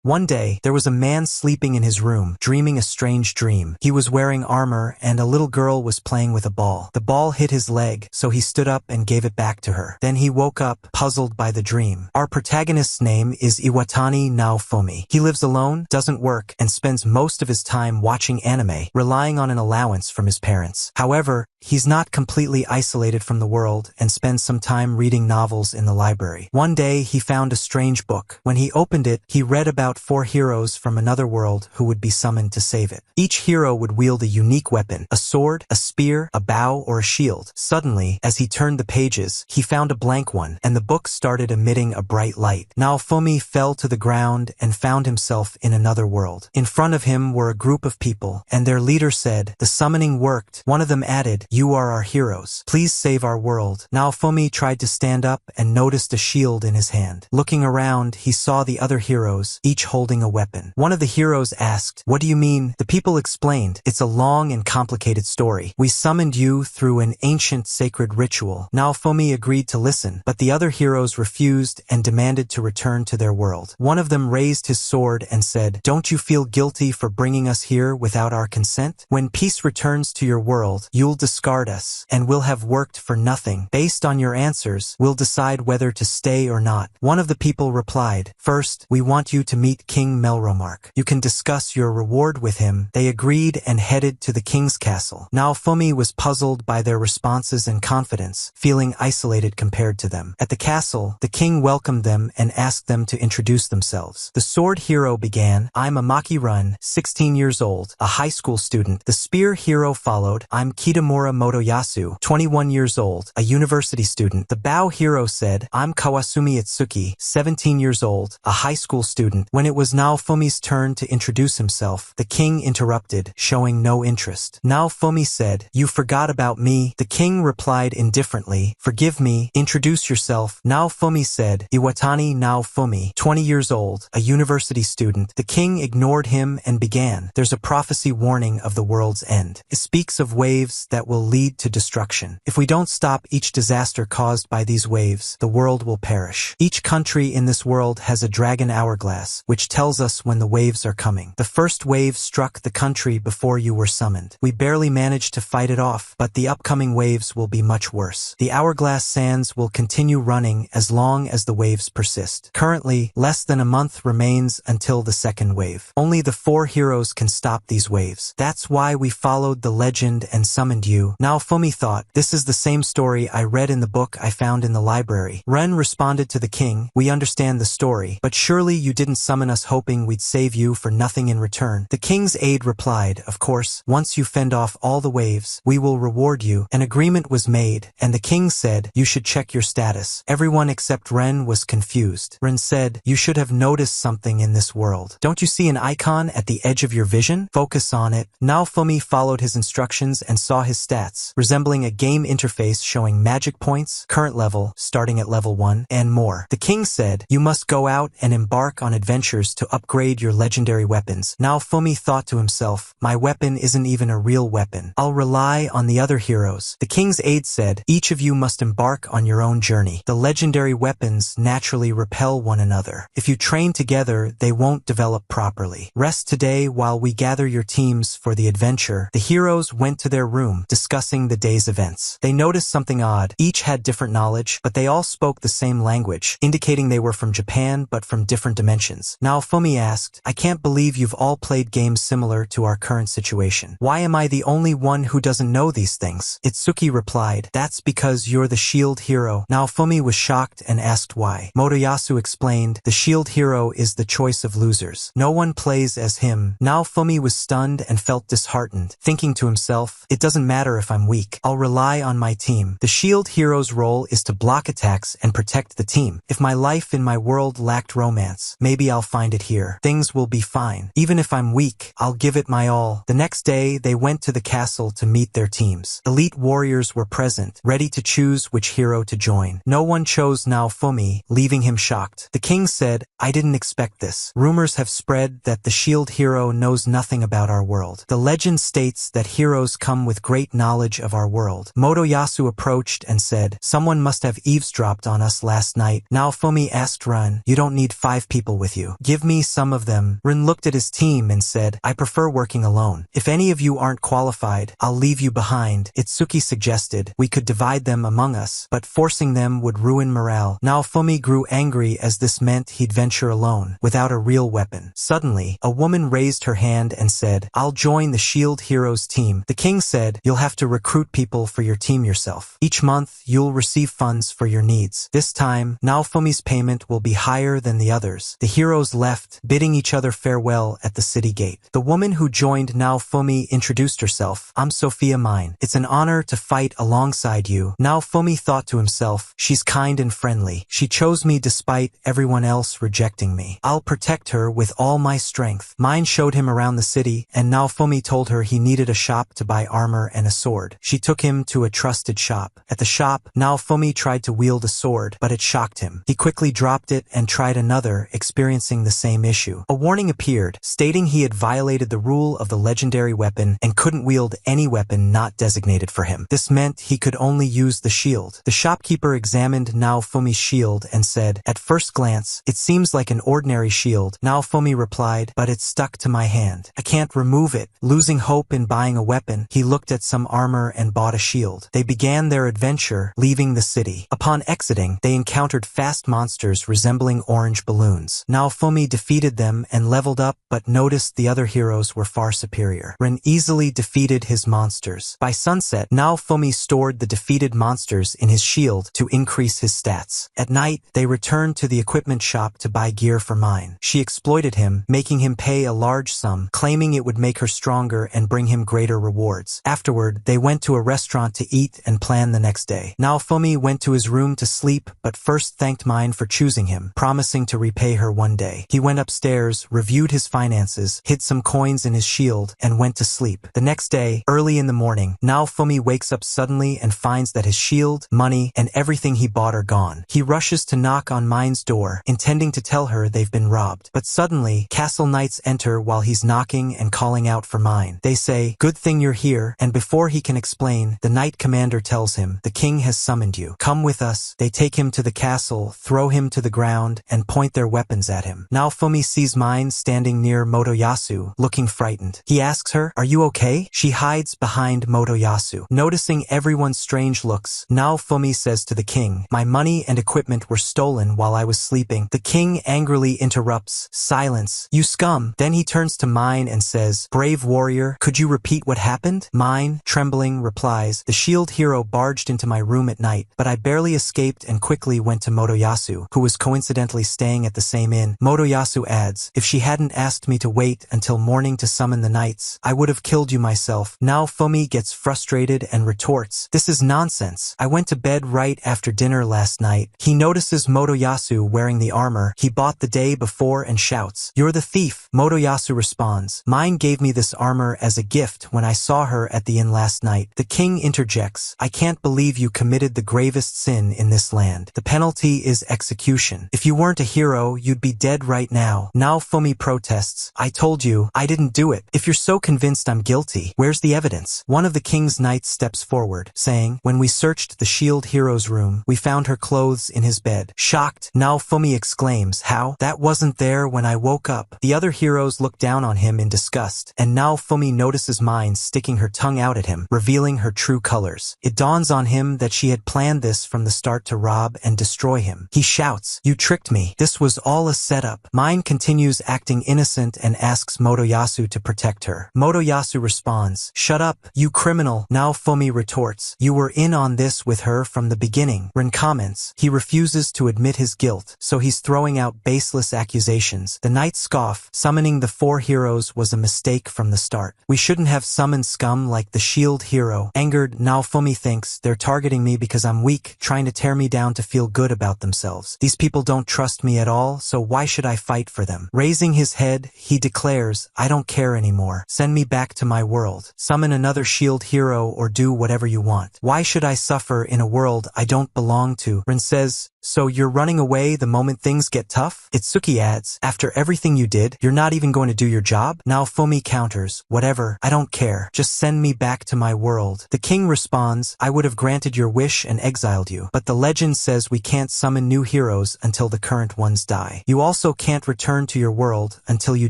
One day, there was a man sleeping in his room, dreaming a strange dream. He was wearing armor, and a little girl was playing with a ball. The ball hit his leg, so he stood up and gave it back to her. Then he woke up, puzzled by the dream. Our protagonist's name is Iwatani Naofumi. He lives alone, doesn't work, and spends most of his time watching anime, relying on an allowance from his parents. However, he's not completely isolated from the world and spends some time reading novels in the library. One day, he found a strange book. When he opened it, he read about 4 heroes from another world who would be summoned to save it. Each hero would wield a unique weapon, a sword, a spear, a bow, or a shield. Suddenly, as he turned the pages, he found a blank one, and the book started emitting a bright light. Naofumi fell to the ground and found himself in another world. In front of him were a group of people, and their leader said, "The summoning worked." One of them added, "You are our heroes. Please save our world." Naofumi tried to stand up and noticed a shield in his hand. Looking around, he saw the other heroes, each holding a weapon. One of the heroes asked, "What do you mean?" The people explained, "It's a long and complicated story. We summoned you through an ancient sacred ritual." Naofumi agreed to listen, but the other heroes refused and demanded to return to their world. One of them raised his sword and said, "Don't you feel guilty for bringing us here without our consent? When peace returns to your world, you'll discard us, and we'll have worked for nothing. Based on your answers, we'll decide whether to stay or not." One of the people replied, "First, we want you to meet King Melromark. You can discuss your reward with him." They agreed and headed to the king's castle. Naofumi was puzzled by their responses and confidence, feeling isolated compared to them. At the castle, the king welcomed them and asked them to introduce themselves. The sword hero began, "I'm Amaki Run, 16 years old, a high school student." The spear hero followed, "I'm Kitamura Motoyasu, 21 years old, a university student." The bow hero said, "I'm Kawasumi Itsuki, 17 years old, a high school student." When it was Naofumi's turn to introduce himself, the king interrupted, showing no interest. Naofumi said, "You forgot about me." The king replied indifferently, "Forgive me, introduce yourself." Naofumi said, "Iwatani Naofumi, 20 years old, a university student." The king ignored him and began, "There's a prophecy warning of the world's end. It speaks of waves that will lead to destruction. If we don't stop each disaster caused by these waves, the world will perish. Each country in this world has a dragon hourglass, which tells us when the waves are coming. The first wave struck the country before you were summoned. We barely managed to fight it off, but the upcoming waves will be much worse. The hourglass sands will continue running as long as the waves persist. Currently, less than a month remains until the second wave. Only the 4 heroes can stop these waves. That's why we followed the legend and summoned you." Naofumi thought, "This is the same story I read in the book I found in the library." Ren responded to the king, "We understand the story, but surely you didn't summon us hoping we'd save you for nothing in return." The king's aide replied, "Of course, once you fend off all the waves, we will reward you." An agreement was made, and the king said, "You should check your status." Everyone except Ren was confused. Ren said, "You should have noticed something in this world. Don't you see an icon at the edge of your vision? Focus on it." Naofumi followed his instructions and saw his stats, resembling a game interface showing magic points, current level, starting at level 1, and more. The king said, "You must go out and embark on adventures to upgrade your legendary weapons." Naofumi thought to himself, "My weapon isn't even a real weapon. I'll rely on the other heroes." The king's aide said, "Each of you must embark on your own journey. The legendary weapons naturally repel one another. If you train together, they won't develop properly. Rest today while we gather your teams for the adventure." The heroes went to their room, discussing the day's events. They noticed something odd. Each had different knowledge, but they all spoke the same language, indicating they were from Japan but from different dimensions. Naofumi asked, "I can't believe you've all played games similar to our current situation. Why am I the only one who doesn't know these things?" Itsuki replied, "That's because you're the shield hero." Naofumi was shocked and asked why. Motoyasu explained, "The shield hero is the choice of losers. No one plays as him." Naofumi was stunned and felt disheartened, thinking to himself, "It doesn't matter if I'm weak. I'll rely on my team." The shield hero's role is to block attacks and protect the team. If my life in my world lacked romance, maybe I'll find it here. Things will be fine. Even if I'm weak, I'll give it my all. The next day, they went to the castle to meet their teams. Elite warriors were present, ready to choose which hero to join. No one chose Naofumi, leaving him shocked. The king said, "I didn't expect this. Rumors have spread that the shield hero knows nothing about our world. The legend states that heroes come with great knowledge of our world." Motoyasu approached and said, "Someone must have eavesdropped on us last night." Naofumi asked Run, "You don't need 5 people with you. Give me some of them. Rin looked at his team and said, I prefer working alone. If any of you aren't qualified, I'll leave you behind. Itsuki suggested we could divide them among us, but forcing them would ruin morale. Naofumi grew angry as this meant he'd venture alone, without a real weapon. Suddenly, a woman raised her hand and said, I'll join the Shield Heroes team. The king said, you'll have to recruit people for your team yourself. Each month, you'll receive funds for your needs. This time, Naofumi's payment will be higher than the others. The heroes left, bidding each other farewell at the city gate. The woman who joined Naofumi introduced herself. I'm Sophia Mine. It's an honor to fight alongside you. Naofumi thought to himself, she's kind and friendly. She chose me despite everyone else rejecting me. I'll protect her with all my strength. Mine showed him around the city, and Naofumi told her he needed a shop to buy armor and a sword. She took him to a trusted shop. At the shop, Naofumi tried to wield a sword, but it shocked him. He quickly dropped it and tried another, experiencing the same issue. A warning appeared, stating he had violated the rule of the legendary weapon and couldn't wield any weapon not designated for him. This meant he could only use the shield. The shopkeeper examined Naofumi's shield and said, at first glance, it seems like an ordinary shield. Naofumi replied, but it's stuck to my hand. I can't remove it. Losing hope in buying a weapon, he looked at some armor and bought a shield. They began their adventure, leaving the city. Upon exiting, they encountered fast monsters resembling orange balloons. Naofumi defeated them and leveled up, but noticed the other heroes were far superior. Ren easily defeated his monsters. By sunset, Naofumi stored the defeated monsters in his shield to increase his stats. At night, they returned to the equipment shop to buy gear for Mine. She exploited him, making him pay a large sum, claiming it would make her stronger and bring him greater rewards. Afterward, they went to a restaurant to eat and plan the next day. Naofumi went to his room to sleep, but first thanked Mine for choosing him, promising to repay her one day. He went upstairs, reviewed his finances, hid some coins in his shield, and went to sleep. The next day, early in the morning, Naofumi wakes up suddenly and finds that his shield, money, and everything he bought are gone. He rushes to knock on Mine's door, intending to tell her they've been robbed. But suddenly, castle knights enter while he's knocking and calling out for Mine. They say, good thing you're here, and before he can explain, the knight commander tells him, the king has summoned you. Come with us. They take him to the castle, throw him to the ground, and point their weapons at him. Naofumi sees Mine standing near Motoyasu, looking frightened. He asks her, are you okay? She hides behind Motoyasu. Noticing everyone's strange looks, Naofumi says to the king, my money and equipment were stolen while I was sleeping. The king angrily interrupts, silence, you scum. Then he turns to Mine and says, brave warrior, could you repeat what happened? Mine, trembling, replies, the shield hero barged into my room at night, but I barely escaped and quickly went to Motoyasu, who was coincidentally staying at the same inn. Motoyasu adds, if she hadn't asked me to wait until morning to summon the knights, I would have killed you myself. Naofumi gets frustrated and retorts, this is nonsense. I went to bed right after dinner last night. He notices Motoyasu wearing the armor he bought the day before and shouts, you're the thief. Motoyasu responds, Mine gave me this armor as a gift when I saw her at the inn last night. The king interjects, I can't believe you committed the gravest sin in this land. The penalty is execution. If you weren't a hero, you'd be dead right now. Naofumi protests, I told you, I didn't do it. If you're so convinced I'm guilty, where's the evidence? One of the king's knights steps forward, saying, when we searched the shield hero's room, we found her clothes in his bed. Shocked, Naofumi exclaims, how? That wasn't there when I woke up. The other heroes look down on him in disgust, and Naofumi notices Mine sticking her tongue out at him, revealing her true colors. It dawns on him that she had planned this from the start to rob and destroy him. He shouts, you tricked me. This was all a setup. Mine continues acting innocent and asks Motoyasu to protect her. Motoyasu responds, shut up, you criminal. Naofumi retorts, you were in on this with her from the beginning. Rin comments, he refuses to admit his guilt, so he's throwing out baseless accusations. The knights scoff, summoning the four heroes was a mistake from the start. We shouldn't have summoned scum like the shield hero. Angered, Naofumi thinks, they're targeting me because I'm weak, trying to tear me down to feel good about themselves. These people don't trust me at all, so why should I fight for them? Raising his head, he declares, I don't care anymore. Send me back to my world. Summon another shield hero or do whatever you want. Why should I suffer in a world I don't belong to? Rin says, So you're running away the moment things get tough? Itsuki adds, after everything you did, you're not even going to do your job? Naofumi counters, whatever, I don't care, just send me back to my world. The king responds, I would have granted your wish and exiled you, but the legend says we can't summon new heroes until the current ones die. You also can't return to your world until you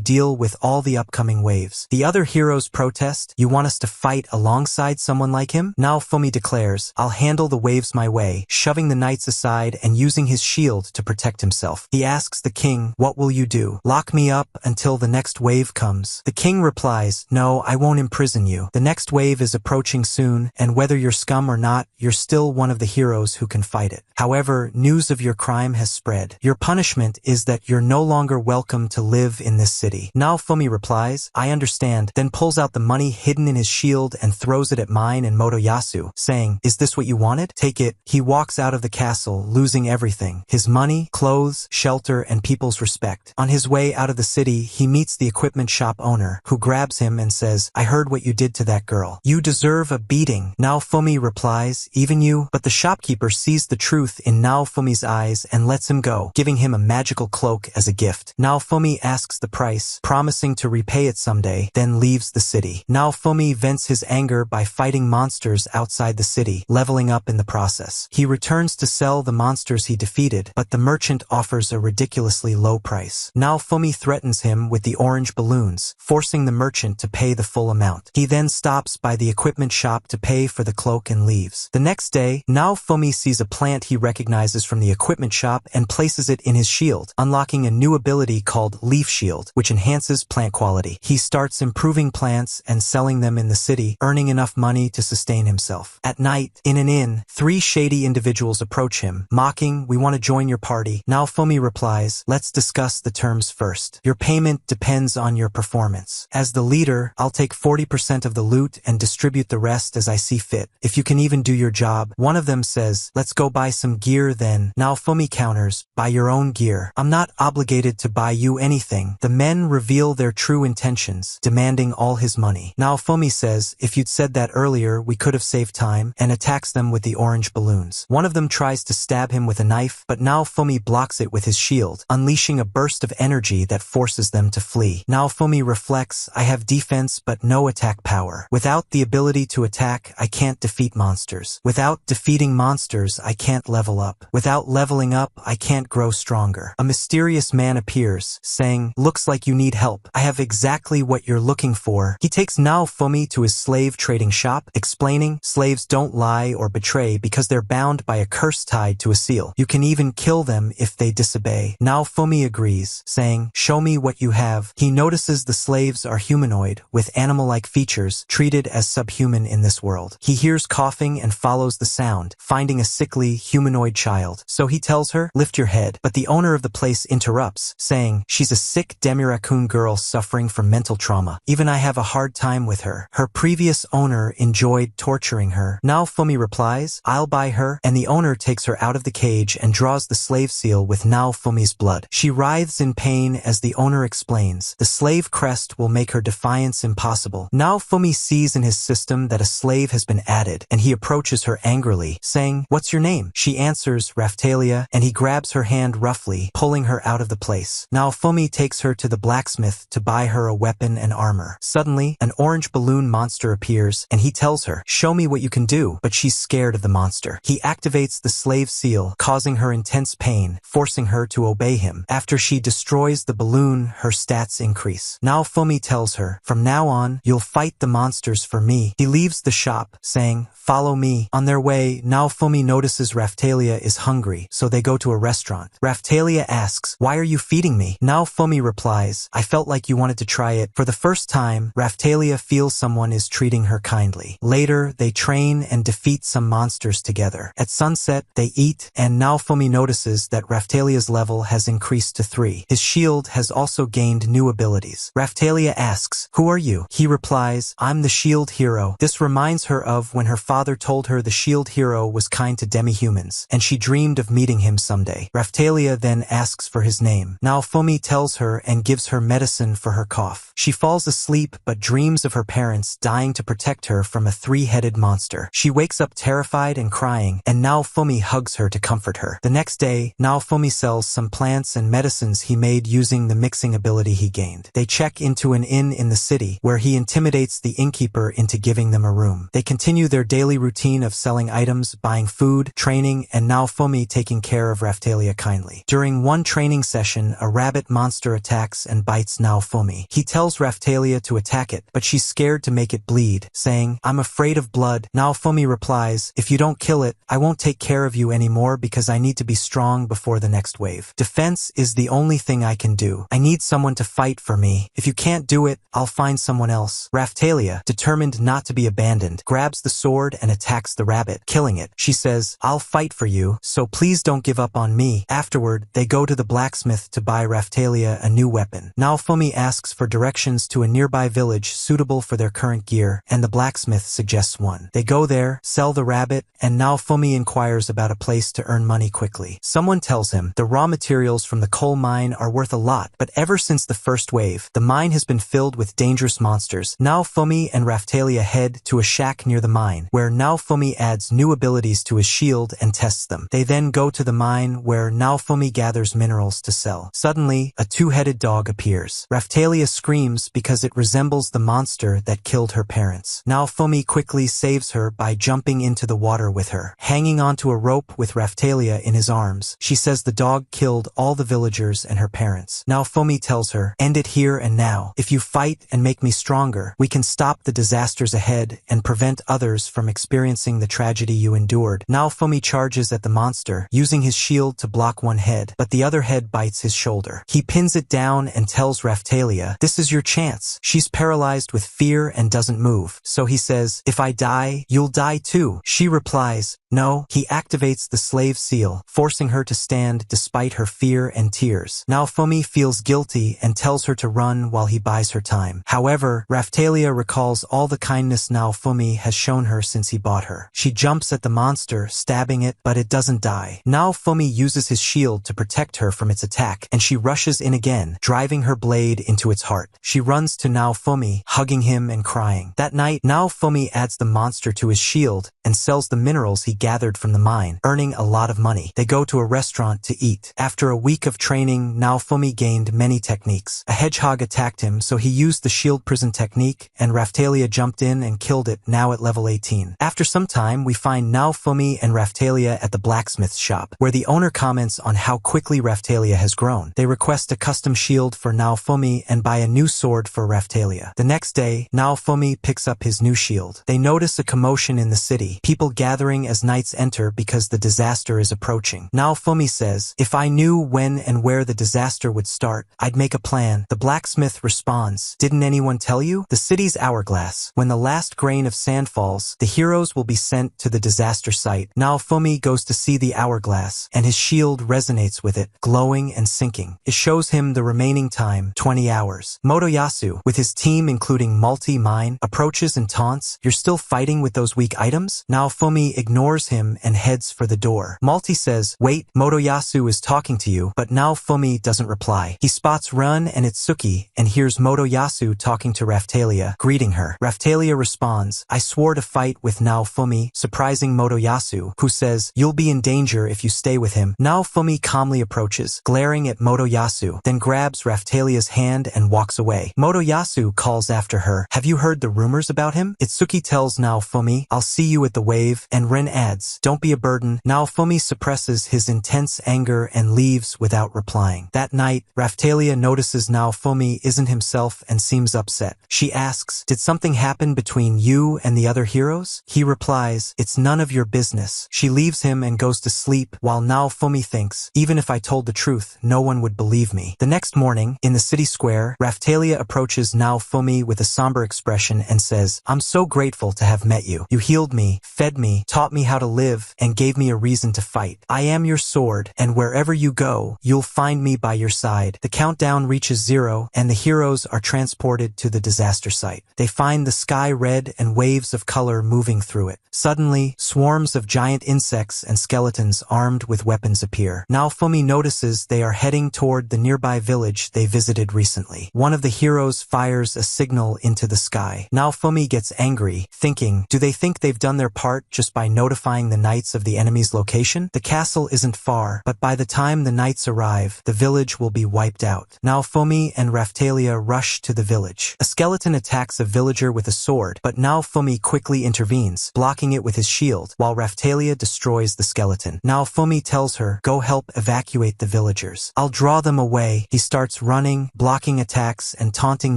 deal with all the upcoming waves. The other heroes protest, you want us to fight alongside someone like him? Naofumi declares, I'll handle the waves my way, shoving the knights aside and using his shield to protect himself. He asks the king, what will you do? Lock me up until the next wave comes. The king replies, no, I won't imprison you. The next wave is approaching soon, and whether you're scum or not, you're still one of the heroes who can fight it. However, news of your crime has spread. Your punishment is that you're no longer welcome to live in this city. Naofumi replies, I understand, then pulls out the money hidden in his shield and throws it at mine and Motoyasu, saying, is this what you wanted? Take it. He walks out of the castle, losing everything. His money, clothes, shelter, and people's respect. On his way out of the city, he meets the equipment shop owner, who grabs him and says, I heard what you did to that girl. You deserve a beating. Naofumi replies, even you? But the shopkeeper sees the truth in Naofumi's eyes and lets him go, giving him a magical cloak as a gift. Naofumi asks the price, promising to repay it someday, then leaves the city. Naofumi vents his anger by fighting monsters outside the city, leveling up in the process. He returns to sell the monsters he defeated, but the merchant offers a ridiculously low price. Naofumi threatens him with the orange balloons, forcing the merchant to pay the full amount. He then stops by the equipment shop to pay for the cloak and leaves. The next day, Naofumi sees a plant he recognizes from the equipment shop and places it in his shield, unlocking a new ability called Leaf Shield, which enhances plant quality. He starts improving plants and selling them in the city, earning enough money to sustain himself. At night, in an inn, 3 shady individuals approach him, mocking, we want to join your party. Naofumi replies, let's discuss the terms first. Your payment depends on your performance. As the leader, I'll take 40% of the loot and distribute the rest as I see fit. If you can even do your job. One of them says, let's go buy some gear then. Naofumi counters, buy your own gear. I'm not obligated to buy you anything. The men reveal their true intentions, demanding all his money. Naofumi says, if you'd said that earlier, we could have saved time, and attacks them with the orange balloons. One of them tries to stab him with a knife, but Naofumi blocks it with his shield, unleashing a burst of energy that forces them to flee. Naofumi reflects, I have defense but no attack power. Without the ability to attack, I can't defeat monsters. Without defeating monsters, I can't level up. Without leveling up, I can't grow stronger. A mysterious man appears, saying, looks like you need help. I have exactly what you're looking for. He takes Naofumi to his slave trading shop, explaining, slaves don't lie or betray because they're bound by a curse tied to a seal. You can even kill them if they disobey. Naofumi agrees, saying, show me what you have. He notices the slaves are humanoid, with animal-like features, treated as subhuman in this world. He hears coughing and follows the sound, finding a sickly, humanoid child. So he tells her, lift your head. But the owner of the place interrupts, saying, she's a sick Recap-kun girl suffering from mental trauma. Even I have a hard time with her. Her previous owner enjoyed torturing her. Naofumi replies, I'll buy her, and the owner takes her out of the cage and draws the slave seal with Naofumi's blood. She writhes in pain as the owner explains, the slave crest will make her defiance impossible. Naofumi sees in his system that a slave has been added, and he approaches her angrily, saying, what's your name? She answers, Raphtalia, and he grabs her hand roughly, pulling her out of the place. Naofumi takes her to the blacksmith to buy her a weapon and armor. Suddenly, an orange balloon monster appears, and he tells her, show me what you can do, but she's scared of the monster. He activates the slave seal, causing her intense pain, forcing her to obey him. After she destroys the balloon, her stats increase. Naofumi tells her, from now on, you'll fight the monsters for me. He leaves the shop, saying, follow me. On their way, Naofumi notices Raphtalia is hungry, so they go to a restaurant. Raphtalia asks, why are you feeding me? Naofumi replies, I felt like you wanted to try it. For the first time, Raphtalia feels someone is treating her kindly. Later, they train and defeat some monsters together. At sunset, they eat, and Naofumi notices that Raphtalia's level has increased to 3. His shield has also gained new abilities. Raphtalia asks, who are you? He replies, I'm the shield hero. This reminds her of when her father told her the shield hero was kind to demi-humans, and she dreamed of meeting him someday. Raphtalia then asks for his name. Naofumi tells her and gives her medicine for her cough. She falls asleep but dreams of her parents dying to protect her from a 3-headed monster. She wakes up terrified and crying, and Naofumi hugs her to comfort comfort her. The next day, Naofumi sells some plants and medicines he made using the mixing ability he gained. They check into an inn in the city, where he intimidates the innkeeper into giving them a room. They continue their daily routine of selling items, buying food, training, and Naofumi taking care of Raphtalia kindly. During one training session, a rabbit monster attacks and bites Naofumi. He tells Raphtalia to attack it, but she's scared to make it bleed, saying, "I'm afraid of blood." Naofumi replies, "If you don't kill it, I won't take care of you anymore because I need to be strong before the next wave. Defense is the only thing I can do. I need someone to fight for me. If you can't do it, I'll find someone else." Raphtalia, determined not to be abandoned, grabs the sword and attacks the rabbit, killing it. She says, "I'll fight for you, so please don't give up on me." Afterward, they go to the blacksmith to buy Raphtalia a new weapon. Naofumi asks for directions to a nearby village suitable for their current gear, and the blacksmith suggests one. They go there, sell the rabbit, and Naofumi inquires about a place to earn money quickly. Someone tells him the raw materials from the coal mine are worth a lot, but ever since the first wave, the mine has been filled with dangerous monsters. Naofumi and Raphtalia head to a shack near the mine, where Naofumi adds new abilities to his shield and tests them. They then go to the mine, where Naofumi gathers minerals to sell. Suddenly, a two-headed dog appears. Raphtalia screams because it resembles the monster that killed her parents. Naofumi quickly saves her by jumping into the water with her. Hanging onto a rope with Raphtalia in his arms, she says the dog killed all the villagers and her parents. Naofumi tells her, "End it here and now. If you fight and make me stronger, we can stop the disasters ahead and prevent others from experiencing the tragedy you endured." Naofumi charges at the monster, using his shield to block one head, but the other head bites his shoulder. He pins it down and tells Raphtalia, "This is your chance." She's paralyzed with fear and doesn't move, so he says, "If I die, you'll die too." She replies, "No." He activates the slave seal, forcing her to stand despite her fear and tears. Naofumi feels guilty and tells her to run while he buys her time. However, Raphtalia recalls all the kindness Naofumi has shown her since he bought her. She jumps at the monster, stabbing it, but it doesn't die. Naofumi uses his shield to protect her from its attack, and she rushes in again, driving her blade into its heart. She runs to Naofumi, hugging him and crying. That night, Naofumi adds the monster to his shield and sells the minerals he gathered from the mine, earning a lot of money. They go to a restaurant to eat. After a week of training, Naofumi gained many techniques. A hedgehog attacked him, so he used the shield prison technique, and Raphtalia jumped in and killed it, now at level 18. After some time, we find Naofumi and Raphtalia at the blacksmith's shop, where the owner comments on how quickly Raphtalia has grown. They request a custom shield for Naofumi and buy a new sword for Raphtalia. The next day, Naofumi picks up his new shield. They notice a commotion in the city, people gathering as nights enter because the disaster is approaching. Naofumi says, "If I knew when and where the disaster would start, I'd make a plan." The blacksmith responds, "Didn't anyone tell you? The city's hourglass. When the last grain of sand falls, the heroes will be sent to the disaster site." Naofumi goes to see the hourglass, and his shield resonates with it, glowing and sinking. It shows him the remaining time, 20 hours. Motoyasu, with his team including Multi-Mine, approaches and taunts, "You're still fighting with those weak items?" Naofumi ignores him and heads for the door. Multi says, "Wait, Motoyasu is talking to you," but Naofumi doesn't reply. He spots Run and Itsuki and hears Motoyasu talking to Raphtalia, greeting her. Raphtalia responds, "I swore to fight with Naofumi," surprising Motoyasu, who says, "You'll be in danger if you stay with him." Naofumi calmly approaches, glaring at Motoyasu, then grabs Raphtalia's hand and walks away. Motoyasu calls after her, "Have you heard the rumors about him?" Itsuki tells Naofumi, "I'll see you at the wave," and Ren adds, "Don't be a burden." Naofumi suppresses his intense anger and leaves without replying. That night, Raphtalia notices Naofumi isn't himself and seems upset. She asks, "Did something happen between you and the other heroes?" He replies, "It's none of your business." She leaves him and goes to sleep, while Naofumi thinks, "Even if I told the truth, no one would believe me." The next morning, in the city square, Raphtalia approaches Naofumi with a somber expression and says, "I'm so grateful to have met you. You healed me, fed me, taught me how to live, and gave me a reason to fight. I am your sword, and wherever you go, you'll find me by your side." The countdown reaches 0, and the heroes are transported to the disaster site. They find the sky red and waves of color moving through it. Suddenly, swarms of giant insects and skeletons armed with weapons appear. Naofumi notices they are heading toward the nearby village they visited recently. One of the heroes fires a signal into the sky. Naofumi gets angry, thinking, do they think they've done their part just by notifying the knights of the enemy's location? evacuation? The castle isn't far, but by the time the knights arrive, the village will be wiped out. Naofumi and Raphtalia rush to the village. A skeleton attacks a villager with a sword, but Naofumi quickly intervenes, blocking it with his shield, while Raphtalia destroys the skeleton. Naofumi tells her, "Go help evacuate the villagers. I'll draw them away." He starts running, blocking attacks, and taunting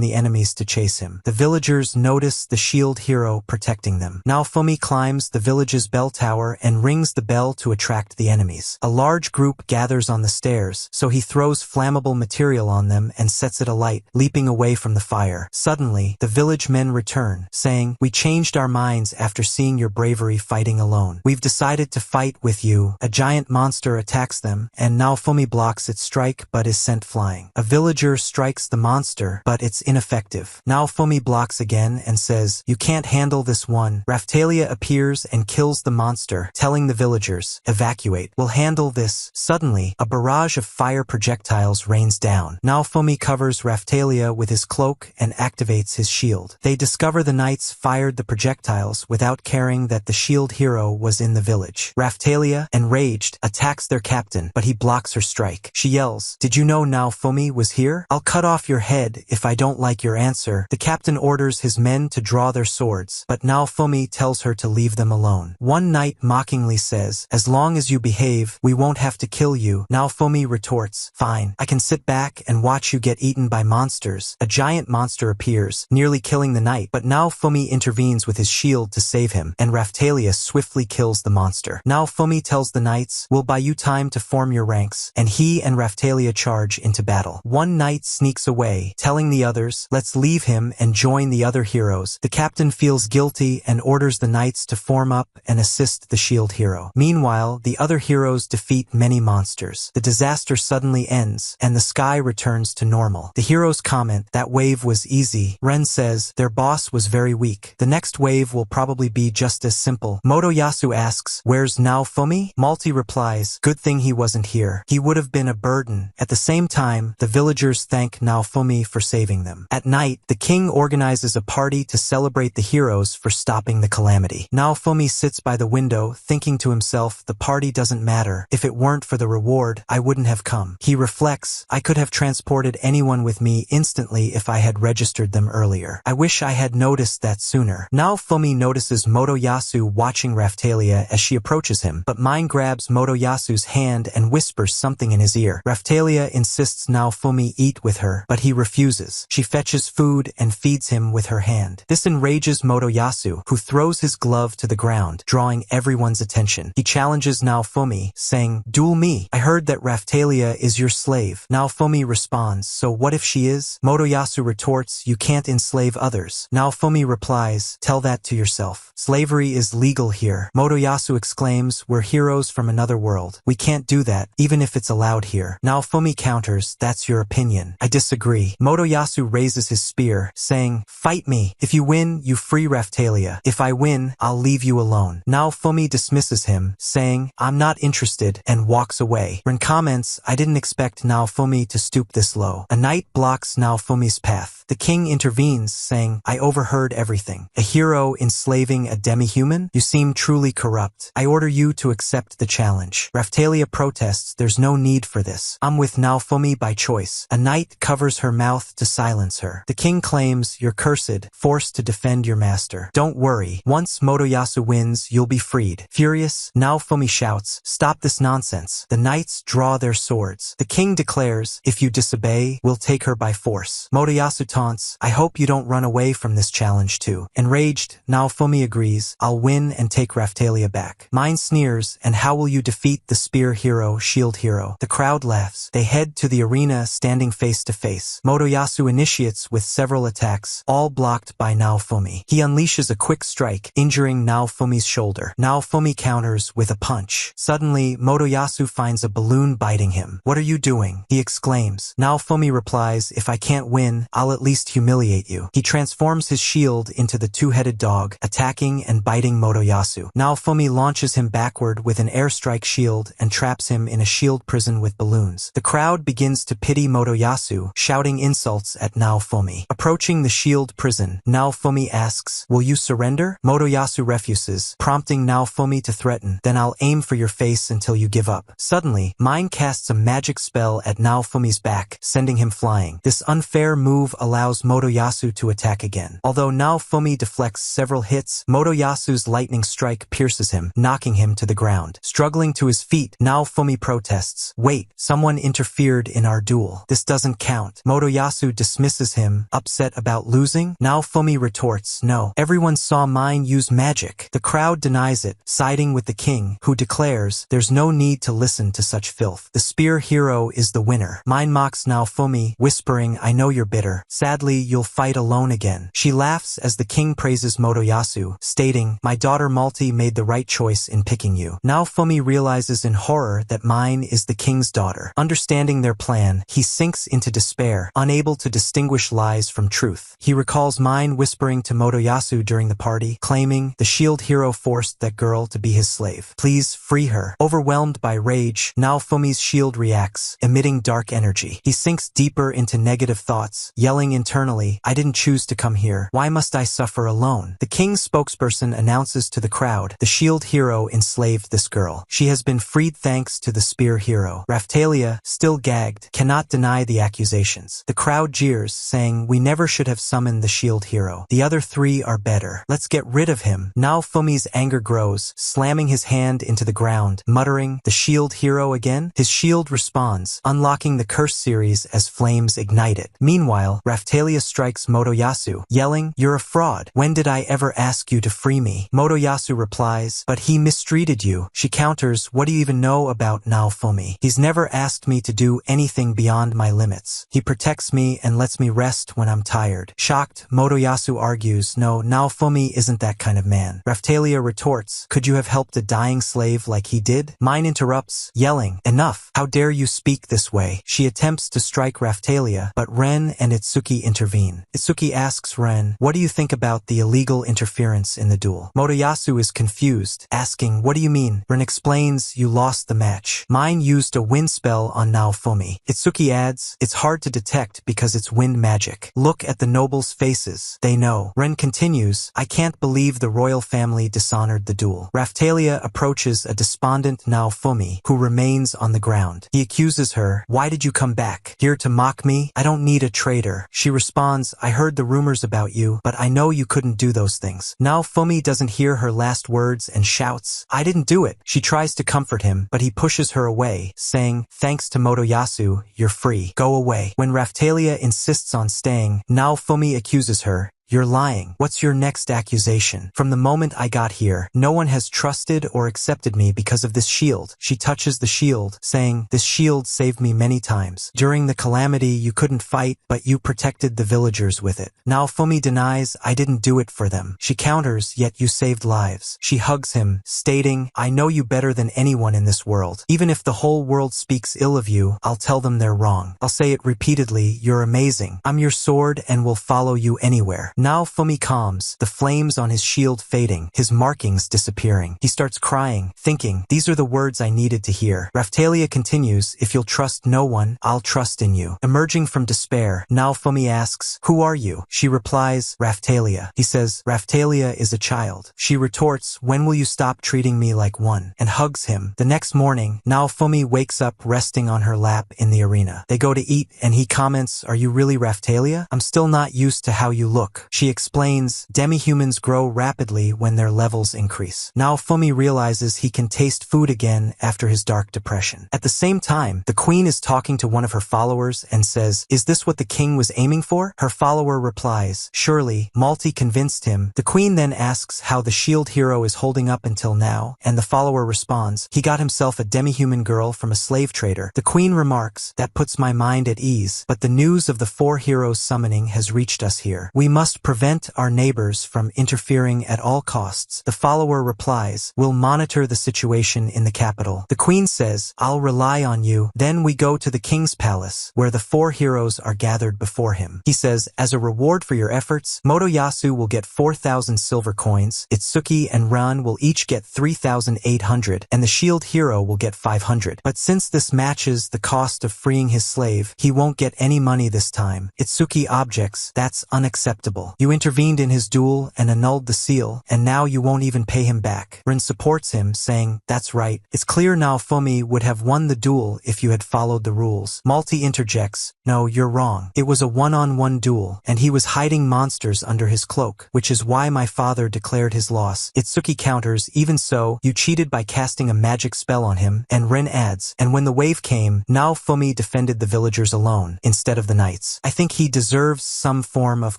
the enemies to chase him. The villagers notice the shield hero protecting them. Naofumi climbs the village's bell tower and rings the bell to attract the enemies. A large group gathers on the stairs, so he throws flammable material on them and sets it alight, leaping away from the fire. Suddenly, the village men return, saying, "We changed our minds after seeing your bravery fighting alone. We've decided to fight with you." A giant monster attacks them, and Naofumi blocks its strike but is sent flying. A villager strikes the monster, but it's ineffective. Naofumi blocks again and says, "You can't handle this one." Raphtalia appears and kills the monster, telling the villagers, "Evacuate. We'll handle this." Suddenly, a barrage of fire projectiles rains down. Naofumi covers Raphtalia with his cloak and activates his shield. They discover the knights fired the projectiles without caring that the shield hero was in the village. Raphtalia, enraged, attacks their captain, but he blocks her strike. She yells, "Did you know Naofumi was here? I'll cut off your head if I don't like your answer." The captain orders his men to draw their swords, but Naofumi tells her to leave them alone. One knight mockingly says, "As long as you behave, we won't have to kill you." Naofumi retorts, "Fine, I can sit back and watch you get eaten by monsters." A giant monster appears, nearly killing the knight, but Naofumi intervenes with his shield to save him, and Raphtalia swiftly kills the monster. Naofumi tells the knights, "We'll buy you time to form your ranks," and he and Raphtalia charge into battle. One knight sneaks away, telling the others, "Let's leave him and join the other heroes." The captain feels guilty and orders the knights to form up and assist the shield hero. Meanwhile, the other heroes defeat many monsters. The disaster suddenly ends, and the sky returns to normal. The heroes comment, "That wave was easy." Ren says, "Their boss was very weak. The next wave will probably be just as simple." Motoyasu asks, "Where's Naofumi?" Malty replies, "Good thing he wasn't here. He would have been a burden." At the same time, the villagers thank Naofumi for saving them. At night, the king organizes a party to celebrate the heroes for stopping the calamity. Naofumi sits by the window, thinking to himself, "The party doesn't matter. If it weren't for the reward, I wouldn't have come." He reflects, "I could have transported anyone with me instantly if I had registered them earlier. I wish I had noticed that sooner." Naofumi notices Motoyasu watching Raphtalia as she approaches him, but Mine grabs Motoyasu's hand and whispers something in his ear. Raphtalia insists Naofumi eat with her, but he refuses. She fetches food and feeds him with her hand. This enrages Motoyasu, who throws his glove to the ground, drawing everyone's attention. He challenges Naofumi, saying, "Duel me. I heard that Raphtalia is your slave." Naofumi responds, "So what if she is?" Motoyasu retorts, "You can't enslave others." Naofumi replies, "Tell that to yourself. Slavery is legal here." Motoyasu exclaims, "We're heroes from another world. We can't do that, even if it's allowed here." Naofumi counters, "That's your opinion. I disagree." Motoyasu raises his spear, saying, "Fight me. If you win, you free Raphtalia. If I win, I'll leave you alone." Naofumi dismisses him, saying, "I'm not interested," and walks away. Ren comments, "I didn't expect Naofumi to stoop this low." A knight blocks Naofumi's path. The king intervenes, saying, "I overheard everything. A hero enslaving a demi-human? You seem truly corrupt. I order you to accept the challenge." Raphtalia protests, "There's no need for this. I'm with Naofumi by choice." A knight covers her mouth to silence her. The king claims, "You're cursed, forced to defend your master." "Don't worry. Once Motoyasu wins, you'll be freed." Furious, Naofumi shouts, "Stop this nonsense." The knights draw their swords. The king declares, "If you disobey, we'll take her by force." Motoyasu taunts, "I hope you don't run away from this challenge too." Enraged, Naofumi agrees, "I'll win and take Raphtalia back." Mine sneers, "And how will you defeat the spear hero, shield hero?" The crowd laughs. They head to the arena, standing face to face. Motoyasu initiates with several attacks, all blocked by Naofumi. He unleashes a quick strike, injuring Naofumi's shoulder. Naofumi counters with a punch. Suddenly, Motoyasu finds a balloon biting him. "What are you doing?" he exclaims. Naofumi replies, "If I can't win, I'll at least humiliate you." He transforms his shield into the two-headed dog, attacking and biting Motoyasu. Naofumi launches him backward with an airstrike shield and traps him in a shield prison with balloons. The crowd begins to pity Motoyasu, shouting insults at Naofumi. Approaching the shield prison, Naofumi asks, "Will you surrender?" Motoyasu refuses, prompting Naofumi to threaten, "Then I'll aim for your face until you give up. Suddenly, Mine casts a magic spell at Naofumi's back, sending him flying. This unfair move allows Motoyasu to attack again. Although Naofumi deflects several hits, Motoyasu's lightning strike pierces him, knocking him to the ground. Struggling to his feet, Naofumi protests, "Wait, someone interfered in our duel. This doesn't count." Motoyasu dismisses him, upset about losing. Naofumi retorts, "No, everyone saw mine use magic." The crowd denies it, siding with the king, who declares, "There's no need to listen to such filth. The spear hero is the winner." Mine mocks Naofumi, whispering, "I know you're bitter. Sadly, you'll fight alone again." She laughs as the king praises Motoyasu, stating, "My daughter Malti made the right choice in picking you." Naofumi realizes in horror that Mine is the king's daughter. Understanding their plan, he sinks into despair, unable to distinguish lies from truth. He recalls Mine whispering to Motoyasu during the party, claiming, "The shield hero forced that girl to be his slave. Please free her." Overwhelmed by rage, Naofumi's shield reacts, emitting dark energy. He sinks deeper into negative thoughts, yelling internally, "I didn't choose to come here. Why must I suffer alone?" The king's spokesperson announces to the crowd, "The shield hero enslaved this girl. She has been freed thanks to the spear hero." Raphtalia, still gagged, cannot deny the accusations. The crowd jeers, saying, "We never should have summoned the shield hero. The other three are better. Let's get rid of him." Naofumi's anger grows, slamming his hand into the ground, muttering, "The shield hero again?" His shield responds, unlocking the curse series as flames ignite it. Meanwhile, Raphtalia strikes Motoyasu, yelling, "You're a fraud. When did I ever ask you to free me?" Motoyasu replies, "But he mistreated you." She counters, "What do you even know about Naofumi? He's never asked me to do anything beyond my limits. He protects me and lets me rest when I'm tired." Shocked, Motoyasu argues, "No, Naofumi isn't that kind of man." Raphtalia retorts, "Could you have helped a dying slave like he did?" Mine interrupts, yelling, "Enough! How dare you speak this way?" She attempts to strike Raphtalia, but Ren and Itsuki intervene. Itsuki asks Ren, "What do you think about the illegal interference in the duel?" Motoyasu is confused, asking, "What do you mean?" Ren explains, "You lost the match. Mine used a wind spell on Naofumi." Itsuki adds, "It's hard to detect because it's wind magic. Look at the nobles' faces. They know." Ren continues, "I can't believe the royal family dishonored the duel." Raphtalia approaches a despondent Naofumi, who remains on the ground. He accuses her, "Why did you come back? Here to mock me? I don't need a traitor." She responds, "I heard the rumors about you, but I know you couldn't do those things." Naofumi doesn't hear her last words and shouts, "I didn't do it." She tries to comfort him, but he pushes her away, saying, "Thanks to Motoyasu, you're free. Go away." When Raphtalia insists on staying, Naofumi accuses her, "You're lying. What's your next accusation? From the moment I got here, no one has trusted or accepted me because of this shield." She touches the shield, saying, "This shield saved me many times. During the calamity you couldn't fight, but you protected the villagers with it." Naofumi denies, "I didn't do it for them." She counters, "Yet you saved lives." She hugs him, stating, "I know you better than anyone in this world. Even if the whole world speaks ill of you, I'll tell them they're wrong. I'll say it repeatedly, you're amazing. I'm your sword and will follow you anywhere." Naofumi calms, the flames on his shield fading, his markings disappearing. He starts crying, thinking, "These are the words I needed to hear." Raphtalia continues, "If you'll trust no one, I'll trust in you." Emerging from despair, Naofumi asks, "Who are you?" She replies, "Raphtalia." He says, "Raphtalia is a child." She retorts, "When will you stop treating me like one?" and hugs him. The next morning, Naofumi wakes up resting on her lap in the arena. They go to eat and he comments, "Are you really Raphtalia? I'm still not used to how you look." She explains, "Demi-humans grow rapidly when their levels increase." Naofumi realizes he can taste food again after his dark depression. At the same time, the queen is talking to one of her followers and says, "Is this what the king was aiming for?" Her follower replies, "Surely, Malti convinced him." The queen then asks how the shield hero is holding up until now, and the follower responds, "He got himself a demi-human girl from a slave trader." The queen remarks, "That puts my mind at ease, but the news of the 4 heroes summoning has reached us here. We must prevent our neighbors from interfering at all costs." The follower replies, "We'll monitor the situation in the capital." The queen says, "I'll rely on you." Then we go to the king's palace, where the 4 heroes are gathered before him. He says, "As a reward for your efforts, Motoyasu will get 4,000 silver coins, Itsuki and Ran will each get 3,800, and the shield hero will get 500. But since this matches the cost of freeing his slave, he won't get any money this time." Itsuki objects, "That's unacceptable. terrible. You intervened in his duel and annulled the seal, and now you won't even pay him back. Rin supports him, saying, that's right. It's clear Naofumi would have won the duel if you had followed the rules. Malty interjects, no, you're wrong. It was a one-on-one duel, and he was hiding monsters under his cloak, which is why my father declared his loss. Itsuki counters, even so, you cheated by casting a magic spell on him, and Rin adds, and when the wave came, Naofumi defended the villagers alone, instead of the knights. I think he deserves some form of